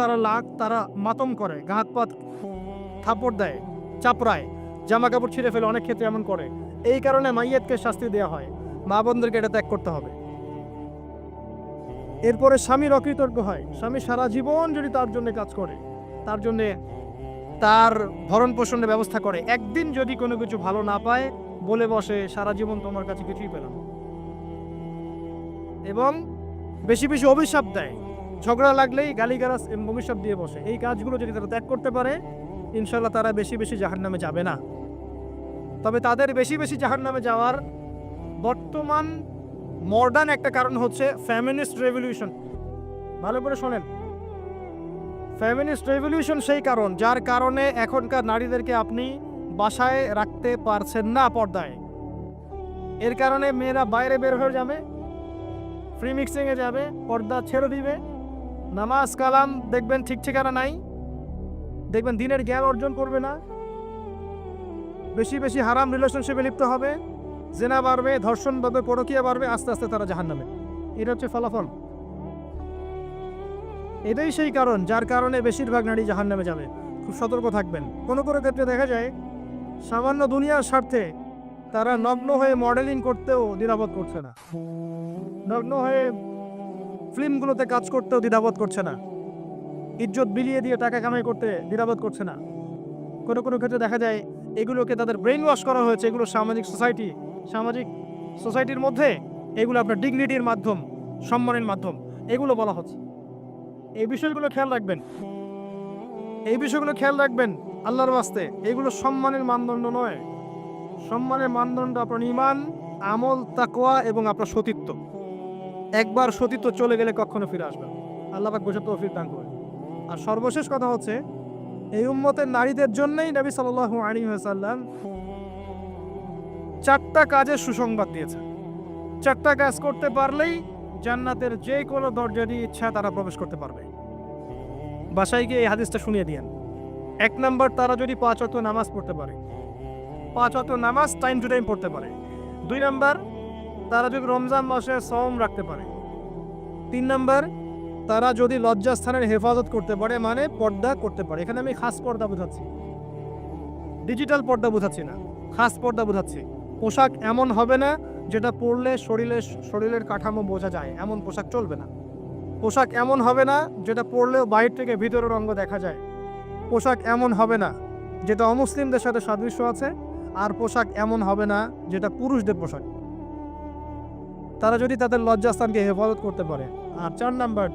তারা মাতম করে, ঘাত পাত, থাপড় দেয়, চাপড়ায়, জামা কাপড় ছিঁড়ে ফেলে, অনেক ক্ষেত্রে এমন করে। এই কারণে মাইয়াতকে শাস্তি দেওয়া হয়, মা বোনদেরকে এটা ত্যাগ করতে হবে। এরপরে স্বামীর অকৃতজ্ঞ হয়, স্বামী সারা জীবন যদি তার জন্য কাজ করে, তার জন্য তার ভরণ পোষণের ব্যবস্থা করে, একদিন যদি কোনো কিছু ভালো না পায় বলে বসে সারা জীবন তোমার কাছে কিছুই পেলাম। এবং বেশি বেশি অভিশাপ দেয়, ঝগড়া লাগলেই গালিগালাজ এবং অভিশাপ দিয়ে বসে। এই কাজগুলো যদি তারা ত্যাগ করতে পারে, ইনশাল্লাহ তারা বেশি বেশি জাহান্নামে যাবে না। তবে তাদের বেশি বেশি জাহান্নামে যাওয়ার বর্তমান মডার্ন একটা কারণ হচ্ছে ফেমিনিস্ট রেভলিউশন। ভালো করে শোনেন, ফেমিনিস্ট রেভলিউশন সেই কারণ যার কারণে এখনকার নারীদেরকে আপনি বাসায় রাখতে পারছেন না পর্দায়। এর কারণে মেয়েরা বাইরে বের হয়ে যাবে, ফ্রি মিক্সিংয়ে যাবে, পর্দা ছেড়ে দিবে, নামাজ কালাম দেখবেন ঠিক ঠিকানা নাই, দেখবেন দিনের জ্ঞান অর্জন করবে না, বেশি বেশি হারাম রিলেশনশিপে লিপ্ত হবে, জেনা বাড়বে, ধর্ষণ বাড়বে, পরকীয়া বাড়বে, আস্তে আস্তে তারা জাহান্নামে। এটা হচ্ছে ফলাফল। এটাই সেই কারণ যার কারণে বেশিরভাগ নারী জাহান্নামে যাবে। খুব সতর্ক থাকবেন। কোনো কোনো ক্ষেত্রে দেখা যায় সামান্য দুনিয়ার স্বার্থে তারা নগ্ন হয়ে মডেলিং করতেও দ্বিধাবোধ করছে না, নগ্ন হয়ে ফিল্মগুলোতে কাজ করতেও দ্বিধাবোধ করছে না, ইজ্জত বিলিয়ে দিয়ে টাকা কামাই করতে দ্বিধাবোধ করছে না। কোনো কোনো ক্ষেত্রে দেখা যায় এগুলোকে তাদের ব্রেন ওয়াশ করা হয়েছে। এগুলো সামাজিক সোসাইটির মধ্যে এগুলো আপনার ডিগনিটির মাধ্যম, সম্মানের মাধ্যম, এগুলো বলা হচ্ছে। এই বিষয়গুলো খেয়াল রাখবেন, এই বিষয়গুলো খেয়াল রাখবেন আল্লাহর ওয়াস্তে। এগুলো সম্মানের মানদণ্ড নয়। সম্মানের মানদণ্ড আপনার ঈমান, আমল, তাকওয়া এবং আপনার সতীত্ব। একবার সতীত্ব চলে গেলে কখনো ফিরে আসবে না। আল্লাহ পাক বোঝার তৌফিক দান করেন। আর সর্বশেষ কথা হচ্ছে, এই উম্মতের নারীদের জন্যই নবী সাল্লাল্লাহু আলাইহি ওয়াসাল্লাম 4টা কাজের সুসংবাদ দিয়েছেন। 4টা কাজ করতে পারলেই জান্নাতের যে কোনো দরজা দিয়ে ইচ্ছা তারা প্রবেশ করতে পারবে। বাসায় গিয়ে এই হাদিসটা শুনিয়ে দিয়েন। 1 নাম্বার, তারা যদি 5 ওয়াক্ত নামাজ পড়তে পারে, 5 ওয়াক্ত নামাজ টাইম টু টাইম পড়তে পারে। 2 নাম্বার, তারা যদি রমজান মাসে সওম রাখতে পারে। 3 নাম্বার, তারা যদি লজ্জাস্থানের হেফাজত করতে পারে, মানে পর্দা করতে পারে। এখানে আমি খাস পর্দা বোঝাচ্ছি, ডিজিটাল পর্দা বোঝাচ্ছি না, খাস পর্দা বোঝাচ্ছি। পোশাক এমন হবে না যেটা পরলে শরীরের কাঠামো বোঝা যায়, এমন পোশাক চলবে না। পোশাক এমন হবে না যেটা পরলেও বাইরে থেকে ভিতরের অঙ্গ দেখা যায়। পোশাক এমন হবে না যেটা অমুসলিমদের সাথে সাদৃশ্য আছে। আর পোশাক এমন হবে না যেটা পুরুষদের পোশাক। তারা যদি তাদের লজ্জাস্থানকে হেফাজত করতে পারে। আর 4 নাম্বার,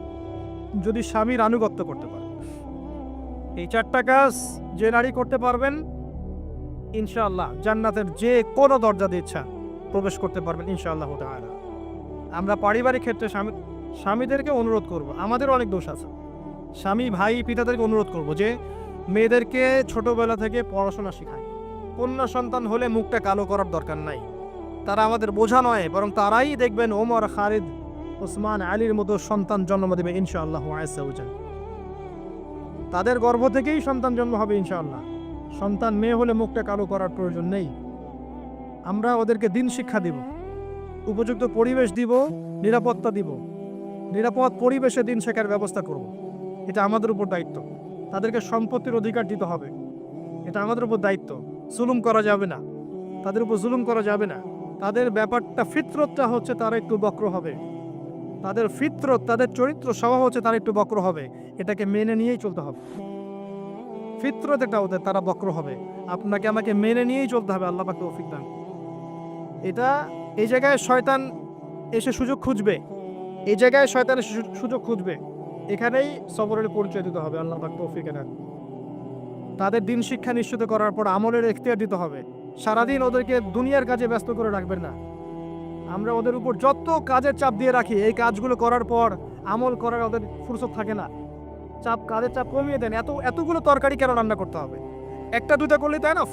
যদি স্বামীর আনুগত্য করতে পারে। এই 4টা কাজ যে নারী করতে পারবেন, ইনশাআল্লাহ জান্নাতের যে কোনো দরজা দিয়ে ইচ্ছা প্রবেশ করতে পারবেন ইনশাআল্লাহ তাআলা। আমরা পারিবারিক ক্ষেত্রে স্বামীদেরকে অনুরোধ করব, আমাদের অনেক দোষ আছে। স্বামী, ভাই, পিতাদেরকে অনুরোধ করব যে মেয়েদেরকে ছোটবেলা থেকে পড়াশোনা শেখায়। কন্যা সন্তান হলে মুখটা কালো করার দরকার নাই। তারা আমাদের বোঝা নয়, বরং তারাই দেখবেন ওমর, খালিদ, ওসমান, আলীর মতো সন্তান জন্ম দেবে ইনশাআল্লাহ আযজা ওয়া জাল। তাদের গর্ভ থেকেই সন্তান জন্ম হবে ইনশাআল্লাহ। সন্তান মেয়ে হলে মুখটা কালো করার প্রয়োজন নেই। আমরা ওদেরকে দিন শিক্ষা দিব, উপযুক্ত পরিবেশ দিব, নিরাপত্তা দিব, নিরাপদ পরিবেশে দিন শেখার ব্যবস্থা করব। এটা আমাদের উপর দায়িত্ব। তাদেরকে সম্পত্তির অধিকার দিতে হবে, এটা আমাদের উপর দায়িত্ব। জুলুম করা যাবে না, তাদের উপর জুলুম করা যাবে না। তাদের ব্যাপারটা, ফিতরতটা হচ্ছে তারা একটু বক্র হবে। তাদের ফিতরত, তাদের চরিত্র স্বভাব হচ্ছে তারা একটু বক্র হবে। এটাকে মেনে নিয়েই চলতে হবে। ফিতরত এটা ওদের, তারা বক্র হবে। আপনাকে আমাকে মেনে নিয়েই চলতে হবে। আল্লাহ পাক তৌফিক দান। এটা এই জায়গায় শয়তান এসে সুযোগ খুঁজবে, এই জায়গায় শয়তান এসে সুযোগ খুঁজবে। এখানেই সবরের পরিচয় দিতে হবে। আল্লাহ পাক তৌফিক দান। তাদের দিন শিক্ষা নিশ্চিত করার পর আমলের এখতিয়ার দিতে হবে। সারাদিন ওদেরকে দুনিয়ার কাজে ব্যস্ত করে রাখবেন না। আমরা ওদের উপর যত কাজের চাপ দিয়ে রাখি, এই কাজগুলো করার পর আমল করার ওদের ফুরসত থাকে না। কাজের চাপ কমিয়ে দেন। এতগুলো তরকারি কেন রান্না করতে হবে? 1টা 2টা করলেই তাই না।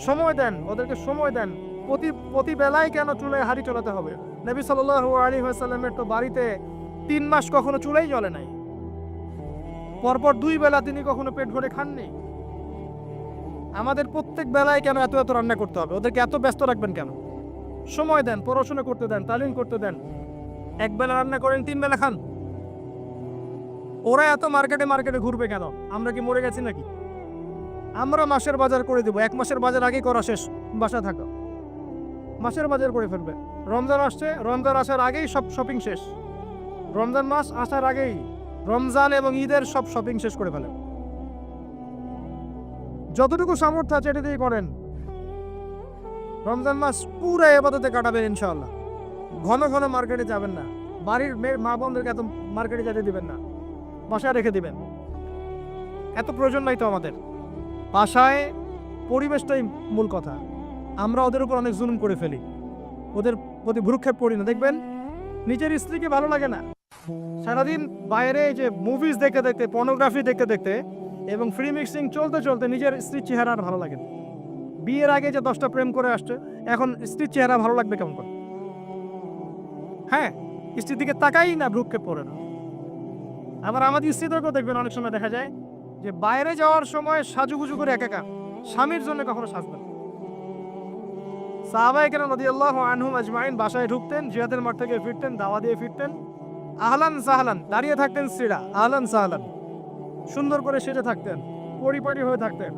সময় দেন, ওদেরকে সময় দেন। প্রতি বেলায় কেন চুলায় হাঁড়ি চলাতে হবে? নবী সাল্লাল্লাহু আলাইহি ওয়াসাল্লামের তো বাড়িতে 3 মাস কখনো চুলাই জ্বলে নাই। পরপর 2 বেলা তিনি কখনো পেট ভরে খাননি। আমাদের প্রত্যেক বেলায় কেন এত রান্না করতে হবে? ওদেরকে এত ব্যস্ত রাখবেন কেন? সময় দেন, পড়াশোনা করতে দেন, তালিম করতে দেন। 1 বেলা রান্না করেন, 3 বেলা খান। ওরা এত মার্কেটে ঘুরবে কেন? আমরা কি মরে গেছি নাকি? আমরা মাসের বাজার করে দেবো। 1 মাসের বাজার আগেই করা শেষ, বাসা থাকা। মাসের বাজার করে ফেলবে। রমজান আসছে, রমজান আসার আগেই সব শপিং শেষ। রমজান মাস আসার আগেই রমজান এবং ঈদের সব শপিং শেষ করে ফেলেন। যতটুকু সামর্থ্য আছে এটা দিয়ে করেন। রমজান মাস পুরো ইবাদতে কাটাবেন ইনশাআল্লাহ। ঘন ঘন মার্কেটে যাবেন না। বাড়ির মা বোনদেরকে এত মার্কেটে যেতে দিবেন না, বাসায় রেখে দিবেন। এত প্রয়োজন নাই তো আমাদের। বাসায় পরিবেশটাই মূল কথা। আমরা ওদের উপর অনেক জুলুম করে ফেলি, ওদের প্রতি ভ্রুক্ষেপ করি না। দেখবেন নিজের স্ত্রীকে ভালো লাগে না, সারাদিন বাইরে যে মুভিজ দেখতে দেখতে, পর্নোগ্রাফি দেখতে দেখতে এবং ফ্রি মিক্সিং চলতে চলতে নিজের স্ত্রীর চেহারা আর ভালো লাগে না। বিয়ের আগে যে 10টা প্রেম করে আসছে, এখন স্ত্রীর চেহারা ভালো লাগবে কেমন করে? হ্যাঁ, স্ত্রীর দিকে তাকাই না, ভ্রুক্ষেপ পড়ে না। আবার আমাদের স্ত্রীদেরকেও দেখবেন অনেক সময় দেখা যায় যে বাইরে যাওয়ার সময় সাজুগুজু করে একা, স্বামীর জন্য কখনো সাজবেন। সাহাবায়ে কেরাম রাদিয়াল্লাহু আনহুম আজমাইন বাসায় ঢুকতেন, জিহাদের মাঠ থেকে ফিরতেন, দাওয়া দিয়ে ফিরতেন, আহলান সাহলান দাঁড়িয়ে থাকতেন স্ত্রীরা, আহলান সাহলান সুন্দর করে সেজে থাকতেন, পরিপাটি হয়ে থাকতেন।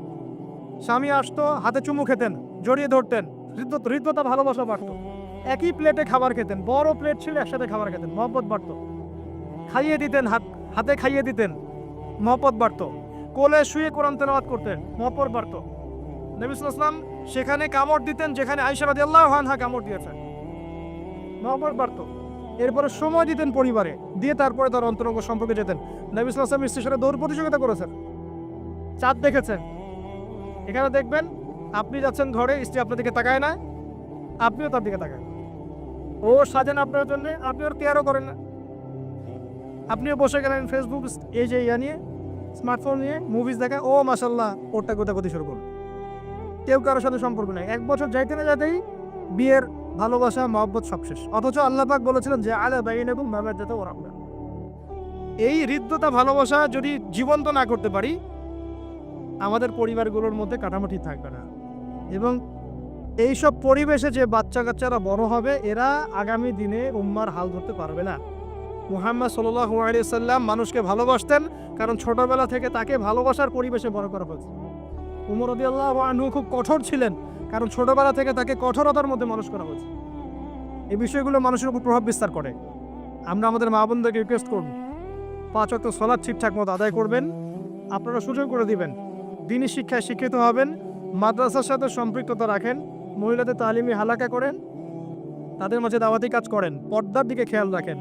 স্বামী আসতো, হাতে চুমু খেতেন, জড়িয়ে ধরতেন, হৃদ্যতা ভালোবাসা বাড়ত। একই প্লেটে খাবার খেতেন, বড় প্লেট ছিল, একসাথে খাবার খেতেন, মহব্বত বাড়ত। খাইয়ে দিতেন, হাতে খাইয়ে দিতেন, মহব্বত বাড়ত। কোলে শুয়ে কোরআন তেলাওয়াত করতেন, মহব্বত বাড়ত। নবী সাল্লাল্লাহু আলাইহি ওয়াসাল্লাম সেখানে কামড় দিতেন যেখানে আয়েশা রাদিয়াল্লাহু আনহা কামড় দিয়েছেন, মহব্বত বাড়ত। এরপরে সময় দিতেন পরিবারে, দিয়ে তারপরে তার অন্তরঙ্গ সম্পর্কে যেতেন। নবী সাল্লাল্লাহু আলাইহি ওয়াসাল্লাম স্ত্রীর সাথে দৌড় প্রতিযোগিতা করেছেন, চাঁদ দেখেছেন। এখানে দেখবেন আপনি যাচ্ছেন ঘরে, স্ত্রী আপনার দিকে তাকায় না, আপনিও তার দিকে তাকান। ও সাজেন আপনার জন্য, আপনি ওর কেয়ারও করেন না। আপনিও বসে গেলেন ফেসবুক এই যে নিয়ে, স্মার্টফোন নিয়ে মুভিজ দেখা, ও মাশাল্লাহ ওরটা গোতাগতি শুরু করুন। কেউ কারোর সাথে সম্পর্ক নেই, 1 বছর যাইতে না যাতেই বিয়ের ভালোবাসা মহব্বত সব শেষ। অথচ আল্লাহ পাক বলেছিলেন যে আলা বাইনাকুম মাওয়াদাতাও ওয়া রাহমা। এই হৃদ্যতা ভালোবাসা যদি জীবন্ত না করতে পারি, আমাদের পরিবারগুলোর মধ্যে কাঠামো ঠিক থাকবে না। এবং এইসব পরিবেশে যে বাচ্চা কাচ্চারা বড় হবে, এরা আগামী দিনে উম্মার হাল ধরতে পারবে না। মুহাম্মদ সাল্লাল্লাহু আলাইহি সাল্লাম মানুষকে ভালোবাসতেন, কারণ ছোটবেলা থেকে তাকে ভালোবাসার পরিবেশে বড় করা হয়েছে। উমর রাদিয়াল্লাহু আনহু খুব কঠোর ছিলেন, কারণ ছোটবেলা থেকে তাকে কঠোরতার মধ্যে মানুষ করা হয়েছে। এই বিষয়গুলো মানুষের উপর প্রভাব বিস্তার করে। আমরা আমাদের মা বোনদেরকে রিকোয়েস্ট করব, 5 ওয়াক্ত সালাত ঠিকঠাক মতো আদায় করবেন। আপনারা সুযোগ করে দিবেন, দ্বীনি শিক্ষায় শিক্ষিত হবেন, মাদ্রাসার সাথে সম্পৃক্ততা রাখেন, মহিলাদের তালিমি হালাকা করেন, তাদের মাঝে দাওয়াতি কাজ করেন, পর্দার দিকে খেয়াল রাখেন।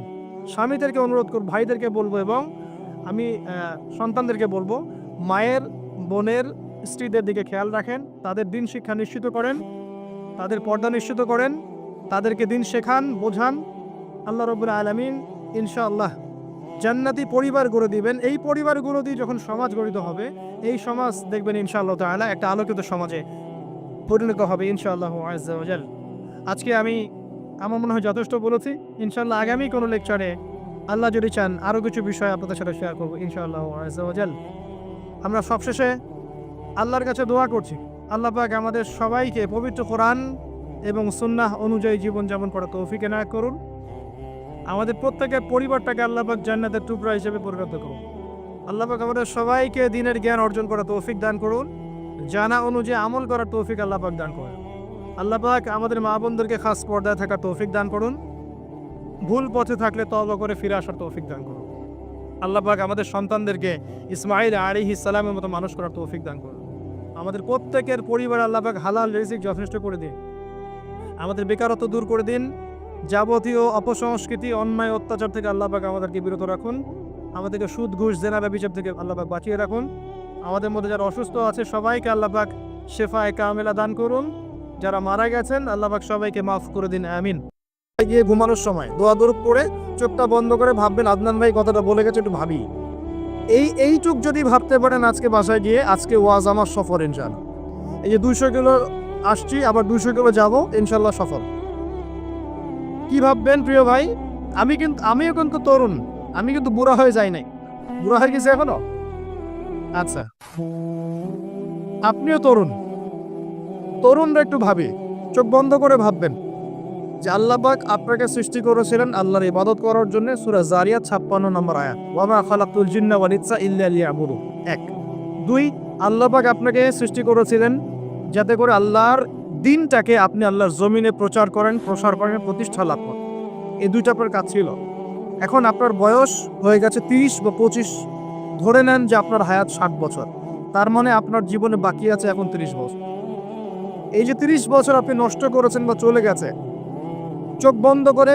স্বামীদেরকে অনুরোধ করব, ভাইদেরকে বলবো এবং আমি সন্তানদেরকে বলবো, মায়ের বোনের স্ত্রীদের দিকে খেয়াল রাখেন, তাদের দিন শিক্ষা নিশ্চিত করেন, তাদের পর্দা নিশ্চিত করেন, তাদেরকে দিন শেখান, বোঝান। আল্লাহ রাব্বুল আলামিন ইনশাআল্লাহ জান্নাতি পরিবার গড়ে দিবেন। এই পরিবারগুলো দিয়ে যখন সমাজ গঠিত হবে, এই সমাজ দেখবেন ইনশাআল্লাহ তাআলা একটা আলোকিত সমাজে পরিণত হবে ইনশাআল্লাহ আযজা ওয়া জাল। আজকে আমার মনে হয় যথেষ্ট বলেছি। ইনশাআল্লাহ আগামী কোনো লেকচারে আল্লাহ যদি চান আরও কিছু বিষয় আপনাদের সাথে শেয়ার করবো ইনশাআল্লাহ আযজা ওয়া জাল। আমরা সবশেষে আল্লাহর কাছে দোয়া করছি, আল্লাহ পাক আমাদের সবাইকে পবিত্র কোরআন এবং সুন্নাহ অনুযায়ী জীবনযাপন করার তৌফিক এনায়েত করুন। আমাদের প্রত্যেকের পরিবারটাকে আল্লাহ পাক জান্নাতের টুকরা হিসেবে পরিণত করুন। আল্লাহ পাক আমাদের সবাইকে দ্বীনের জ্ঞান অর্জন করার তৌফিক দান করুন, জানা অনুযায়ী আমল করার তৌফিক আল্লাহ পাক দান করুন। আল্লাহ পাক আমাদের মা বোনদেরকে খাস পর্দায় থাকার তৌফিক দান করুন, ভুল পথে থাকলে তওবা করে ফিরে আসার তৌফিক দান করুন। আল্লাহ পাক আমাদের সন্তানদেরকে ইসমাঈল আলাইহিস সালামের মতো মানুষ করার তৌফিক দান করুন। আমাদের প্রত্যেকের পরিবার আল্লাহ পাক হালাল রিজিক যথেষ্ট করে দিন, আমাদের বেকারত্ব দূর করে দিন, যাবতীয় অপসংস্কৃতি অন্যায় অত্যাচার থেকে আল্লাহ পাক আমাদেরকে বিরত রাখুন, আমাদেরকে সুদ ঘুষ জেনা ব্যভিচার থেকে আল্লাহ পাক বাঁচিয়ে রাখুন। আমাদের মধ্যে যারা অসুস্থ আছে সবাইকে আল্লাহ পাক শেফায়ে কামেলা দান করুন, যারা মারা গেছেন আল্লাহ পাক সবাইকে মাফ করে দিন, আমিন। গিয়ে ঘুমানোর সময় দোয়া দরুদ পড়ে চোখটা বন্ধ করে ভাববেন আদনান ভাই কথাটা বলে গেছে, একটু ভাবি। এইটুক যদি ভাবতে পারেন আজকে বাসায় গিয়ে, আজকে ওয়াজ আমার সফর ইনশাআল্লাহ। এই যে 200 কিলো আসছি, আবার 200 কিলো যাবো ইনশাআল্লাহ সফর। কি ভাববেন প্রিয় ভাই, আমিও কিন্তু তরুণ, আমি কিন্তু বুড়া হয়ে যাই নাই। বুড়া হয়ে গেছে এখনো? আচ্ছা, আপনিও তরুণরা একটু ভাবি, চোখ বন্ধ করে ভাববেন যে আল্লাহ পাক আপনাকে সৃষ্টি করেছিলেন আল্লাহর ইবাদত করার জন্য। সূরা জারিয়াত 56 নম্বর আয়াত, ওয়া মা খালাকতুল জিন্না ওয়াল ইনসা ইল্লা লিয়াবুদুন। 1 2 আল্লাহ পাক আপনাকে সৃষ্টি করেছিলেন যাতে করে আল্লাহর দিনটাকে আপনি আল্লাহর জমিনে প্রসার করেন, প্রতিষ্ঠা লাভ করেন। এই দুইটা আপনার কাজ ছিল। এখন আপনার বয়স হয়ে গেছে 30 বা 25, ধরে নেন যে আপনার হায়াত 60 বছর, তার মানে আপনার জীবনে বাকি আছে এখন 30 বছর। এই যে 30 বছর আপনি নষ্ট করেছেন বা চলে গেছে, চোখ বন্ধ করে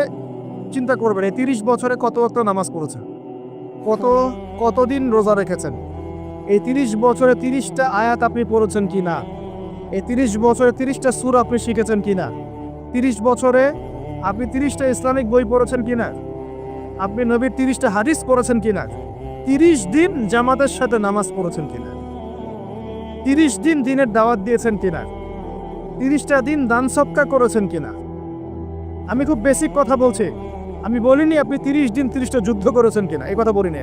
চিন্তা করবেন এই 30 বছরে কত ওয়াক্ত নামাজ পড়েছেন, কতদিন রোজা রেখেছেন, এই 30 বছরে 30টা আয়াত আপনি পড়েছেন কিনা, এই 30 বছরে 30টা সূরা আপনি শিখেছেন কিনা, 30 বছরে আপনি 30টা ইসলামিক বই পড়েছেন কিনা, আপনি নবীর 30টা হাদিস পড়েছেন কিনা, 30 দিন জামাতের সাথে নামাজ পড়েছেন কিনা, 30 দিন দ্বীনের দাওয়াত দিয়েছেন কিনা, 30টা দিন দান সদকা করেছেন কিনা। আমি খুব বেসিক কথা বলছি, আমি বলিনি আপনি 30 দিন 30টা যুদ্ধ করেছেন কিনা, এই কথা বলিনি।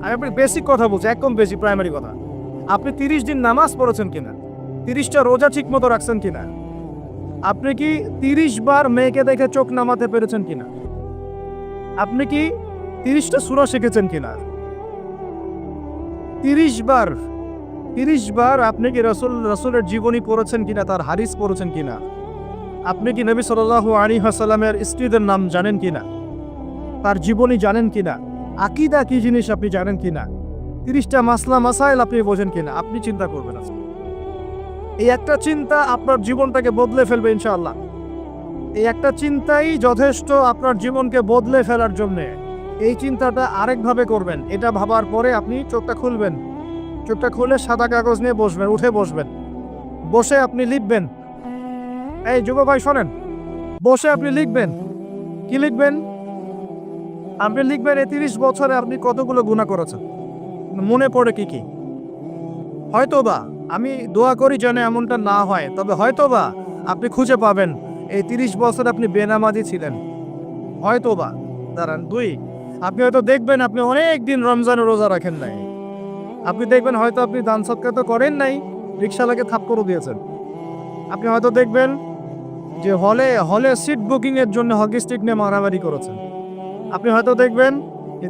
আমি আপনি বেসিক কথা বলছি, একদম বেশি প্রাইমারি কথা। আপনি 30 দিন নামাজ পড়েছেন কিনা, 30টা রোজা ঠিক মতো রাখছেন কিনা, আপনি কি 30 বার মেয়েকে দেখে চোখ নামাতে পেরেছেন কিনা, আপনি কি 30টা সূরা শিখেছেন কিনা? 30 বার আপনি কি রাসূলের জীবনী পড়েছেন কিনা, তার হাদিস পড়েছেন কিনা? আপনি কি নবী সাল্লাল্লাহু আলাইহি ওয়াসাল্লামের স্ত্রীদের নাম জানেন কিনা, তার জীবনী জানেন কিনা, আকীদা কি জিনিস আপনি জানেন কিনা, 30টা মাসলা মাসাইল আপনি বোঝেন কিনা? আপনি চিন্তা করবেন। এই একটা চিন্তা আপনার জীবনটাকে বদলে ফেলবে ইনশাআল্লাহ। এই একটা চিন্তাই যথেষ্ট আপনার জীবনকে বদলে ফেলার জন্যে। এই চিন্তাটা আরেকভাবে করবেন। এটা ভাবার পরে আপনি চোখটা খুলবেন, চোখটা খুলে সাদা কাগজ নিয়ে বসবেন, উঠে বসবেন, বসে আপনি লিখবেন। এই যুব ভাই শোনেন, বসে আপনি লিখবেন। কি লিখবেন? আপনি লিখবেন এই 30 বছরে আপনি কতগুলো গুনাহ করেছেন, মনে পড়ে কি কি। হয়তোবা, আমি দোয়া করি যেন এমনটা না হয়, তবে হয়তোবা আপনি খুঁজে পাবেন এই 30 বছর আপনি বেনামাজি ছিলেন। হয়তোবা। দাঁড়ান, 2, আপনি হয়তো দেখবেন আপনি অনেক দিন রমজানের রোজা রাখেন নাই। আপনি দেখবেন হয়তো আপনি দান সদকা তো করেন নাই, রিকশাওয়ালাকে থাপ্পড়ও দিয়েছেন। আপনি হয়তো দেখবেন যে হলে সিট বুকিং এর জন্য হকি স্টিক নিয়ে মারামারি করেছেন। আপনি হয়তো দেখবেন যে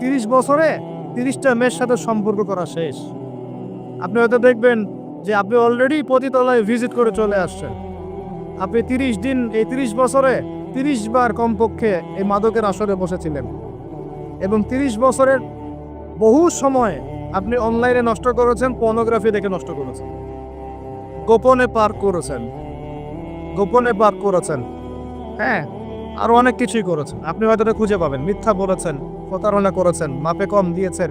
30 বছরে 30টা মেয়ের সাথে সম্পর্ক করা শেষ। আপনি হয়তো দেখবেন যে আপনি অলরেডি পতিতলায় ভিজিট করে চলে আসছেন। আপনি 30 দিন, এই 30 বছরে 30 বার কমপক্ষে এই মাদকের আসরে বসেছিলেন, এবং 30 বছরের বহু সময় আপনি অনলাইনে নষ্ট করেছেন, পর্নোগ্রাফি দেখে নষ্ট করেছেন, গোপনে পার করেছেন। হ্যাঁ, আরো অনেক কিছুই করেছেন। আপনি হয়তো এটা খুঁজে পাবেন। মিথ্যা বলেছেন, প্রতারণা করেছেন, মাপে কম দিয়েছেন,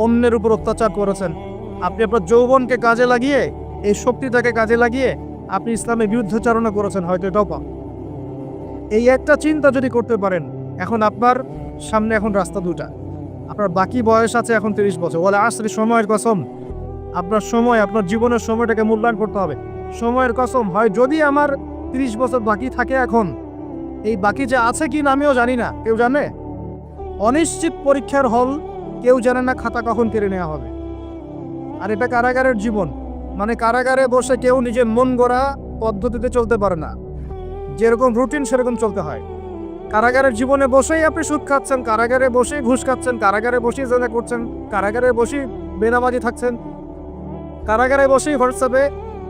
অন্যের উপর অত্যাচার করেছেন। আপনি আপনার যৌবনকে কাজে লাগিয়ে, এই শক্তিটাকে কাজে লাগিয়ে আপনি ইসলামের বিরুদ্ধাচারণা করেছেন, হয়তো এটাও পান। এই একটা চিন্তা যদি করতে পারেন, এখন আপনার সামনে এখন রাস্তা দুটা। আপনার বাকি বয়স আছে এখন 30 বছর। ওয়াল আসরি, সময়ের কসম। আপনার সময়, আপনার জীবনের সময়টাকে মূল্যায়ন করতে হবে। সময়ের কসম, হয় যদি আমার 30 বছর বাকি থাকে এখন, এই বাকি যে আছে কি না আমিও জানি না। কেউ জানে? অনিশ্চিত পরীক্ষার হল, কেউ জানে না খাতা কখন কেড়ে নেওয়া হবে। আর এটা কারাগারের জীবন, মানে কারাগারে বসে কেউ নিজের মন গড়া পদ্ধতিতে চলতে পারে না। যেরকম রুটিন সেরকম চলতে হয়। কারাগারের জীবনে বসেই আপনি সুদ খাচ্ছেন, কারাগারে বসেই ঘুষ খাচ্ছেন, কারাগারে বসেই জেনা করছেন, কারাগারে বসেই বেনামাজি থাকছেন, কারাগারে বসেই হোয়াটসঅ্যাপে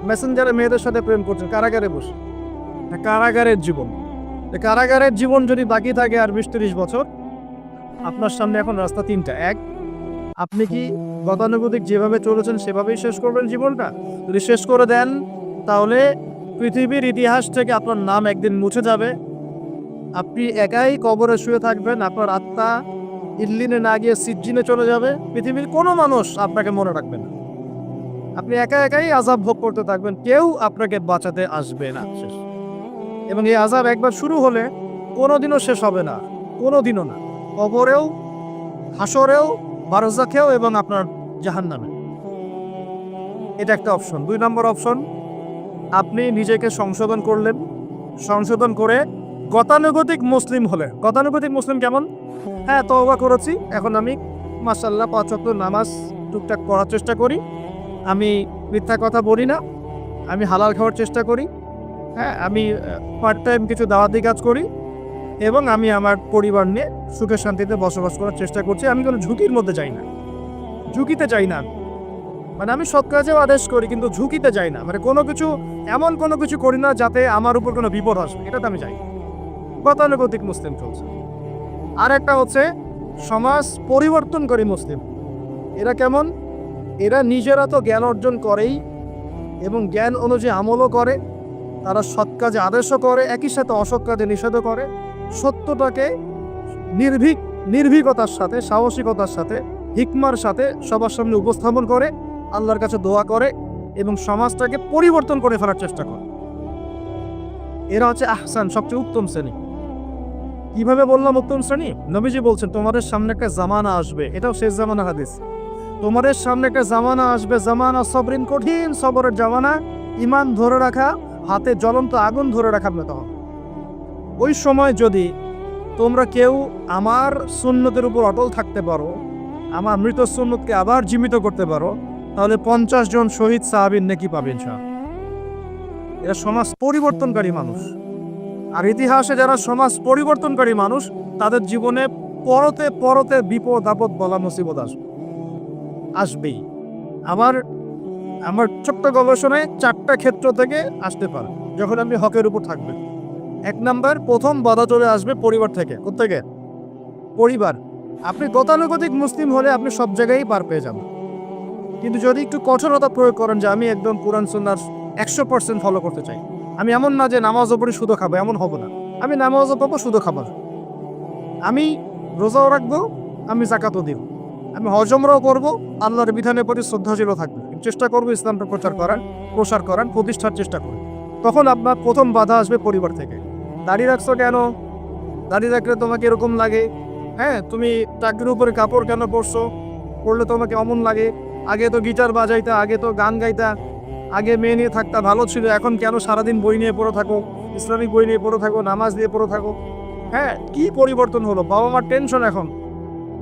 মেসেঞ্জারে মেয়েদের সাথে প্রেম করছেন, কারাগারে বসে। কারাগারের জীবন, কারাগারের জীবন যদি বাকি থাকে আর 20-30 বছর, আপনার সামনে এখন রাস্তা 3টা। 1, আপনি কি গতানুগতিক যেভাবে চলেছেন সেভাবেই শেষ করবেন জীবনটা? যদি শেষ করে দেন, তাহলে পৃথিবীর ইতিহাস থেকে আপনার নাম একদিন মুছে যাবে। আপনি একাই কবরে শুয়ে থাকবেন, আপনার আত্মা ইল্লিনে না গিয়ে সিজ্জিনে চলে যাবে। পৃথিবীর কোনো মানুষ আপনাকে মনে রাখবে না। আপনি একাই আযাব ভোগ করতে থাকবেন, কেউ আপনাকে বাঁচাতে আসবে না। শেষ। এবং এই আযাব একবার শুরু হলে কোনোদিনও শেষ হবে না, কোনোদিনও না। কবরেও, হাসরেও, বারজাখেও, এবং আপনার জাহান্নামে। এটা একটা অপশন। 2 নম্বর অপশন, আপনি নিজেকে সংশোধন করলেন, সংশোধন করে গতানুগতিক মুসলিম হলে। গতানুগতিক মুসলিম কেমন? হ্যাঁ, তওবা করেছি, এখন আমি মাশাআল্লাহ 5 ওয়াক্ত নামাজ টুকটাক পড়ার চেষ্টা করি, আমি মিথ্যা কথা বলি না, আমি হালাল খাওয়ার চেষ্টা করি, হ্যাঁ, আমি পার্ট টাইম কিছু দাওয়াতি কাজ করি, এবং আমি আমার পরিবার নিয়ে সুখে শান্তিতে বসবাস করার চেষ্টা করছি। আমি কোনো ঝুঁকির মধ্যে যাই না, ঝুঁকিতে যাই না। মানে আমি সৎ কাজেও আদেশ করি, কিন্তু ঝুঁকিতে যাই না। মানে কোনো কিছু, এমন কোনো কিছু করি না যাতে আমার উপর কোনো বিপদ আসবে, এটাতে আমি যাই। গতানুগতিক মুসলিম চলছে। আর একটা হচ্ছে সমাজ পরিবর্তনকারী মুসলিম। এরা কেমন? এরা নিজেরা তো জ্ঞান অর্জন করেই, এবং জ্ঞান অনুযায়ী আমলও করে, তারা সৎ কাজে আদেশও করে, একই সাথে অসৎ কাজে নিষেধও করে। সত্যটাকে নির্ভীকতার সাথে, সাহসিকতার সাথে, হিকমার সাথে সবার সামনে উপস্থাপন করে, আল্লাহর কাছে দোয়া করে, এবং সমাজটাকে পরিবর্তন করে ফেলার চেষ্টা করে। এরা হচ্ছে আহসান, সবচেয়ে উত্তম শ্রেণী। কিভাবে বললাম উত্তম শ্রেণী? নবীজি বলছেন তোমাদের সামনে একটা জামানা আসবে, এটাও শেষ জামানা হাদিস। তোমাদের সামনে একটা জামানা আসবে, জামানা সবরিন, কঠিন সবরের জামানা। ঈমান ধরে রাখা, হাতে জ্বলন্ত আগুন ধরে রাখা মতো হবে। ওই সময় যদি তোমরা কেউ আমার সুন্নতের উপর অটল থাকতে পারো, আমার মৃত সুন্নতকে আবার জীবিত করতে পারো, তাহলে 50 জন শহীদ সাহাবীর নেকি পাবে ইনশাআল্লাহ। এরা সমাজ পরিবর্তনকারী মানুষ। আর ইতিহাসে যারা সমাজ পরিবর্তনকারী মানুষ, তাদের জীবনে পরতে পরতে বিপদ আপদ বলা মুসিবত আসবেই। আমার আমার ছোট্ট গবেষণায় 4টা ক্ষেত্র থেকে আসতে পারে যখন আপনি হকের উপর থাকবেন। 1 নাম্বার, প্রথম বাধা চলে আসবে পরিবার থেকে। কোত্থেকে? পরিবার। আপনি গতানুগতিক মুসলিম হলে আপনি সব জায়গায় পার পেয়ে যাবেন, কিন্তু যদি একটু কঠোরতা প্রয়োগ করেন যে আমি একদম কোরআন সুন্নাহর 100% ফলো করতে চাই, আমি এমন না যে নামাজও পড়ি শুধু খাবো, এমন হব না। আমি নামাজও পাবো, শুধু খাবো না। আমি রোজাও রাখবো, আমি যাকাতও দিব, আমি হজমরাও করবো, আল্লাহর বিধানের প্রতি শ্রদ্ধাশীল থাকবো, চেষ্টা করবো ইসলামটা প্রসার করার প্রতিষ্ঠার চেষ্টা করবো। তখন আপনার প্রথম বাধা আসবে পরিবার থেকে। দাড়ি রাখছো কেন? দাড়ি রাখলে তোমাকে এরকম লাগে। হ্যাঁ, তুমি টাকের উপরে কাপড় কেন পরলে তোমাকে অমন লাগে। আগে তো গিটার বাজাইতা, আগে তো গান গাইতা, আগে মেয়ে নিয়ে থাকতা, ভালো ছিল। এখন কেন সারাদিন বই নিয়ে পড়ে থাকো, ইসলামিক বই নিয়ে পড়ে থাকো, নামাজ দিয়ে পড়ে থাকো? হ্যাঁ, কি পরিবর্তন হলো? বাবা মার টেনশন, এখন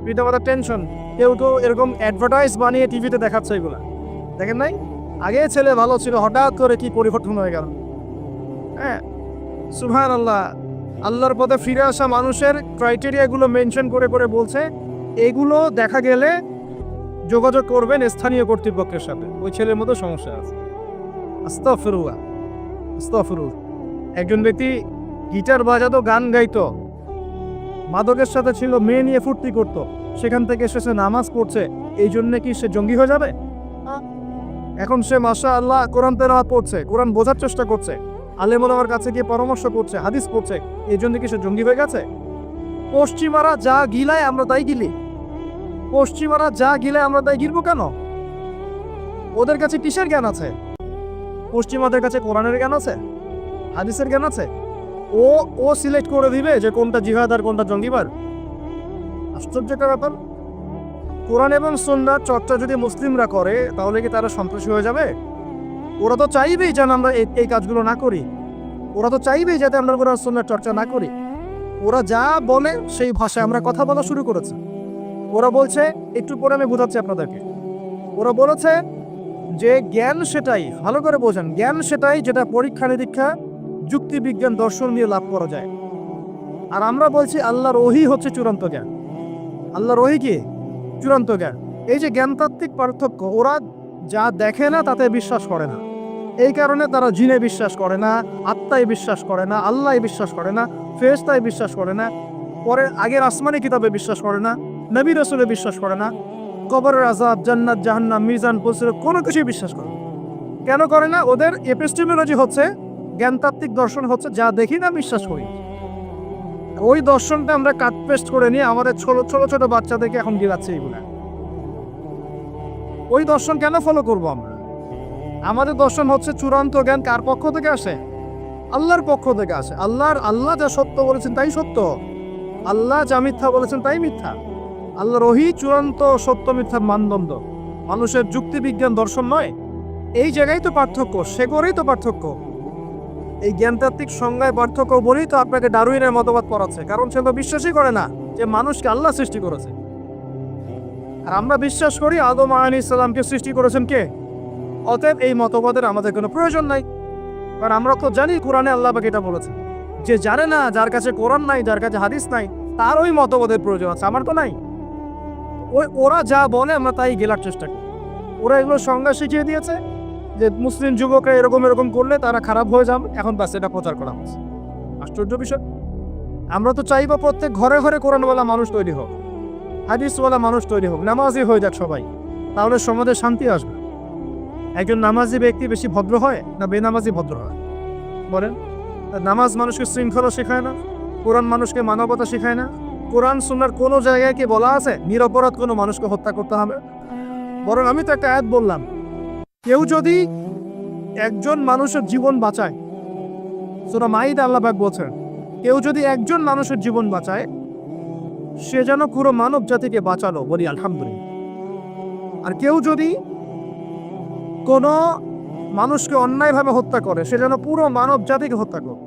পিতামাতার টেনশন। কেউ তো এরকম অ্যাডভার্টাইজ বানিয়ে টিভিতে দেখাচ্ছে, এগুলা দেখেন নাই? আগে ছেলে ভালো ছিল, হঠাৎ করে কি পরিবর্তন হয়ে গেল। হ্যাঁ, সুবহানাল্লাহ। আল্লাহর পথে ফিরে আসা মানুষের ক্রাইটেরিয়াগুলো মেনশন করে করে বলছে, এগুলো দেখা গেলে যোগাযোগ করবেন স্থানীয় কর্তৃপক্ষের সাথে, ওই ছেলের মতো সমস্যা আছে। আস্তাগফিরুল্লাহ, আস্তাগফিরুল্লাহ। একজন ব্যক্তি গিটার বাজাতো, গান গাইতো, মাদকের সাথে ছিল, মেয়ে নিয়ে ফুর্তি করত, সেখান থেকে এসে নামাজ পড়ছে, এই জন্য কি সে জঙ্গি হয়ে যাবে? এখন সে মাশাআল্লাহ কোরআন তেলাওয়াত পড়ছে, কোরআন বোঝার চেষ্টা করছে, আলেম ওলামার কাছে গিয়ে পরামর্শ করছে, হাদিস পড়ছে, এই জন্য কি সে জঙ্গি হয়ে গেছে? পশ্চিমারা যা গিলায় আমরা তাই গিলি। পশ্চিমারা যা গিলায় আমরা তাই গিলবো কেন? ওদের কাছে কিসের জ্ঞান আছে? পশ্চিমাদের কাছে কোরআনের জ্ঞান আছে, হাদিসের জ্ঞান আছে। ও ও সিলেক্ট করে দিবে যে কোনটা জিহাদ আর কোনটা জঙ্গিবার? আশ্চর্যকর ব্যাপার। কোরআন এবং সুন্নাহর চর্চা যদি মুসলিমরা করে, তাহলে কি তারা সন্ত্রাসী হয়ে যাবে? ওরা তো চাইবেই যেন আমরা এই কাজগুলো না করি। ওরা তো চাইবেই যাতে আমরা কোরআন সুন্নাহর চর্চা না করি। ওরা যা বলে সেই ভাষায় আমরা কথা বলা শুরু করেছি। ওরা বলছে, একটু পরে আমি বোঝাচ্ছি আপনাদেরকে, ওরা বলেছে যে জ্ঞান সেটাই, ভালো করে বোঝেন, জ্ঞান সেটাই যেটা পরীক্ষা নিরীক্ষা, যুক্তি বিজ্ঞান, দর্শন দিয়ে লাভ করা যায়। আর আমরা বলছি আল্লাহর ওহী হচ্ছে চূড়ান্ত জ্ঞান। আল্লাহর ওহী কি? চূড়ান্ত জ্ঞান। এই যে জ্ঞানতাত্ত্বিক পার্থক্য, ওরা যা দেখে না তাতে বিশ্বাস করে না, এই কারণে তারা জিনে বিশ্বাস করে না, আত্মায় বিশ্বাস করে না, আল্লাহ বিশ্বাস করে না, ফেরেশতায় বিশ্বাস করে না, পরে আগের আসমানি কিতাবে বিশ্বাস করে না, নবী রাসূলে বিশ্বাস করে না, কবরের আযাব, জান্নাত জাহান্নাম, মিজান, পুরস্কার কোনো কিছুই বিশ্বাস করে না। কেন করে না? ওদের এপিস্টেমোলজি হচ্ছে, জ্ঞানতাত্ত্বিক দর্শন হচ্ছে যা দেখি না বিশ্বাস করি। ওই দর্শনটা আমরা কাট পেস্ট করে নিয়ে আমাদের ছোট ছোট বাচ্চাদেরকে এখন গিলাচ্ছে এগুলা। ওই দর্শন কেন ফলো করবো আমরা? আমাদের দর্শন হচ্ছে চূড়ান্ত জ্ঞান কার পক্ষ থেকে আসে? আল্লাহর পক্ষ থেকে আসে। আল্লাহ যা সত্য বলেছেন তাই সত্য, আল্লাহ যা মিথ্যা বলেছেন তাই মিথ্যা। আল্লাহর ওহী চূড়ান্ত সত্য মিথ্যার মানদণ্ড, মানুষের যুক্তি বিজ্ঞান দর্শন নয়। এই জায়গায় তো পার্থক্য, সে করেই তো পার্থক্য। এই জ্ঞানতাত্ত্বিক সংজ্ঞায় পার্থক্য বলেই তো আপনাকে ডারউইনের মতবাদ পড়াচ্ছে, কারণ সে তো বিশ্বাসই করে না যে মানুষকে আল্লাহ সৃষ্টি করেছে। আর আমরা বিশ্বাস করি আদম আলাইহিস সালামকে সৃষ্টি করেছেন কে? অতএব এই মতবাদের আমাদের কোনো প্রয়োজন নাই, কারণ আমরা তো জানি কোরআনে আল্লাহ পাক এটা বলেছে। যে জানে না, যার কাছে কোরআন নাই, যার কাছে হাদিস নাই, তার ওই মতবাদের প্রয়োজন আছে, আমার তো নাই। ওরা যা বলে আমরা তাই গেলার চেষ্টা করি। ওরা এগুলো সংজ্ঞা শিখিয়ে দিয়েছে যে মুসলিম যুবকরা এরকম এরকম করলে তারা খারাপ হয়ে যাবে, এখন বাস এটা প্রচার করা হচ্ছে। আশ্চর্য বিষয়। আমরা তো চাইবো প্রত্যেক ঘরে ঘরে কোরআনওয়ালা মানুষ তৈরি হোক, হাদিসওয়ালা মানুষ তৈরি হোক, নামাজি হয়ে যাক সবাই, তাহলে সমাজে শান্তি আসবে। একজন নামাজি ব্যক্তি বেশি ভদ্র হয় না বেনামাজি ভদ্র হয়? বলেন। নামাজ মানুষকে শৃঙ্খলা শেখায় না, কোরআন মানুষকে মানবতা শেখায় না। কোরআন সুন্নাহর কোনো জায়গায় কি বলা আছে নিরপরাধ কোনো মানুষকে হত্যা করতে হবে? বরং আমি তো একটা আয়াত বললাম, কেউ যদি একজন মানুষের জীবন বাঁচায়, সূরা মাইদা আল্লাহ পাক বলছেন, কেউ যদি একজন মানুষের জীবন বাঁচায়, সে যেন পুরো মানব জাতিকে বাঁচালো, বলি আলহামদুলিল্লাহ। আর কেউ যদি কোনো মানুষকে অন্যায়ভাবে হত্যা করে, সে যেন পুরো মানব জাতিকে হত্যা করে।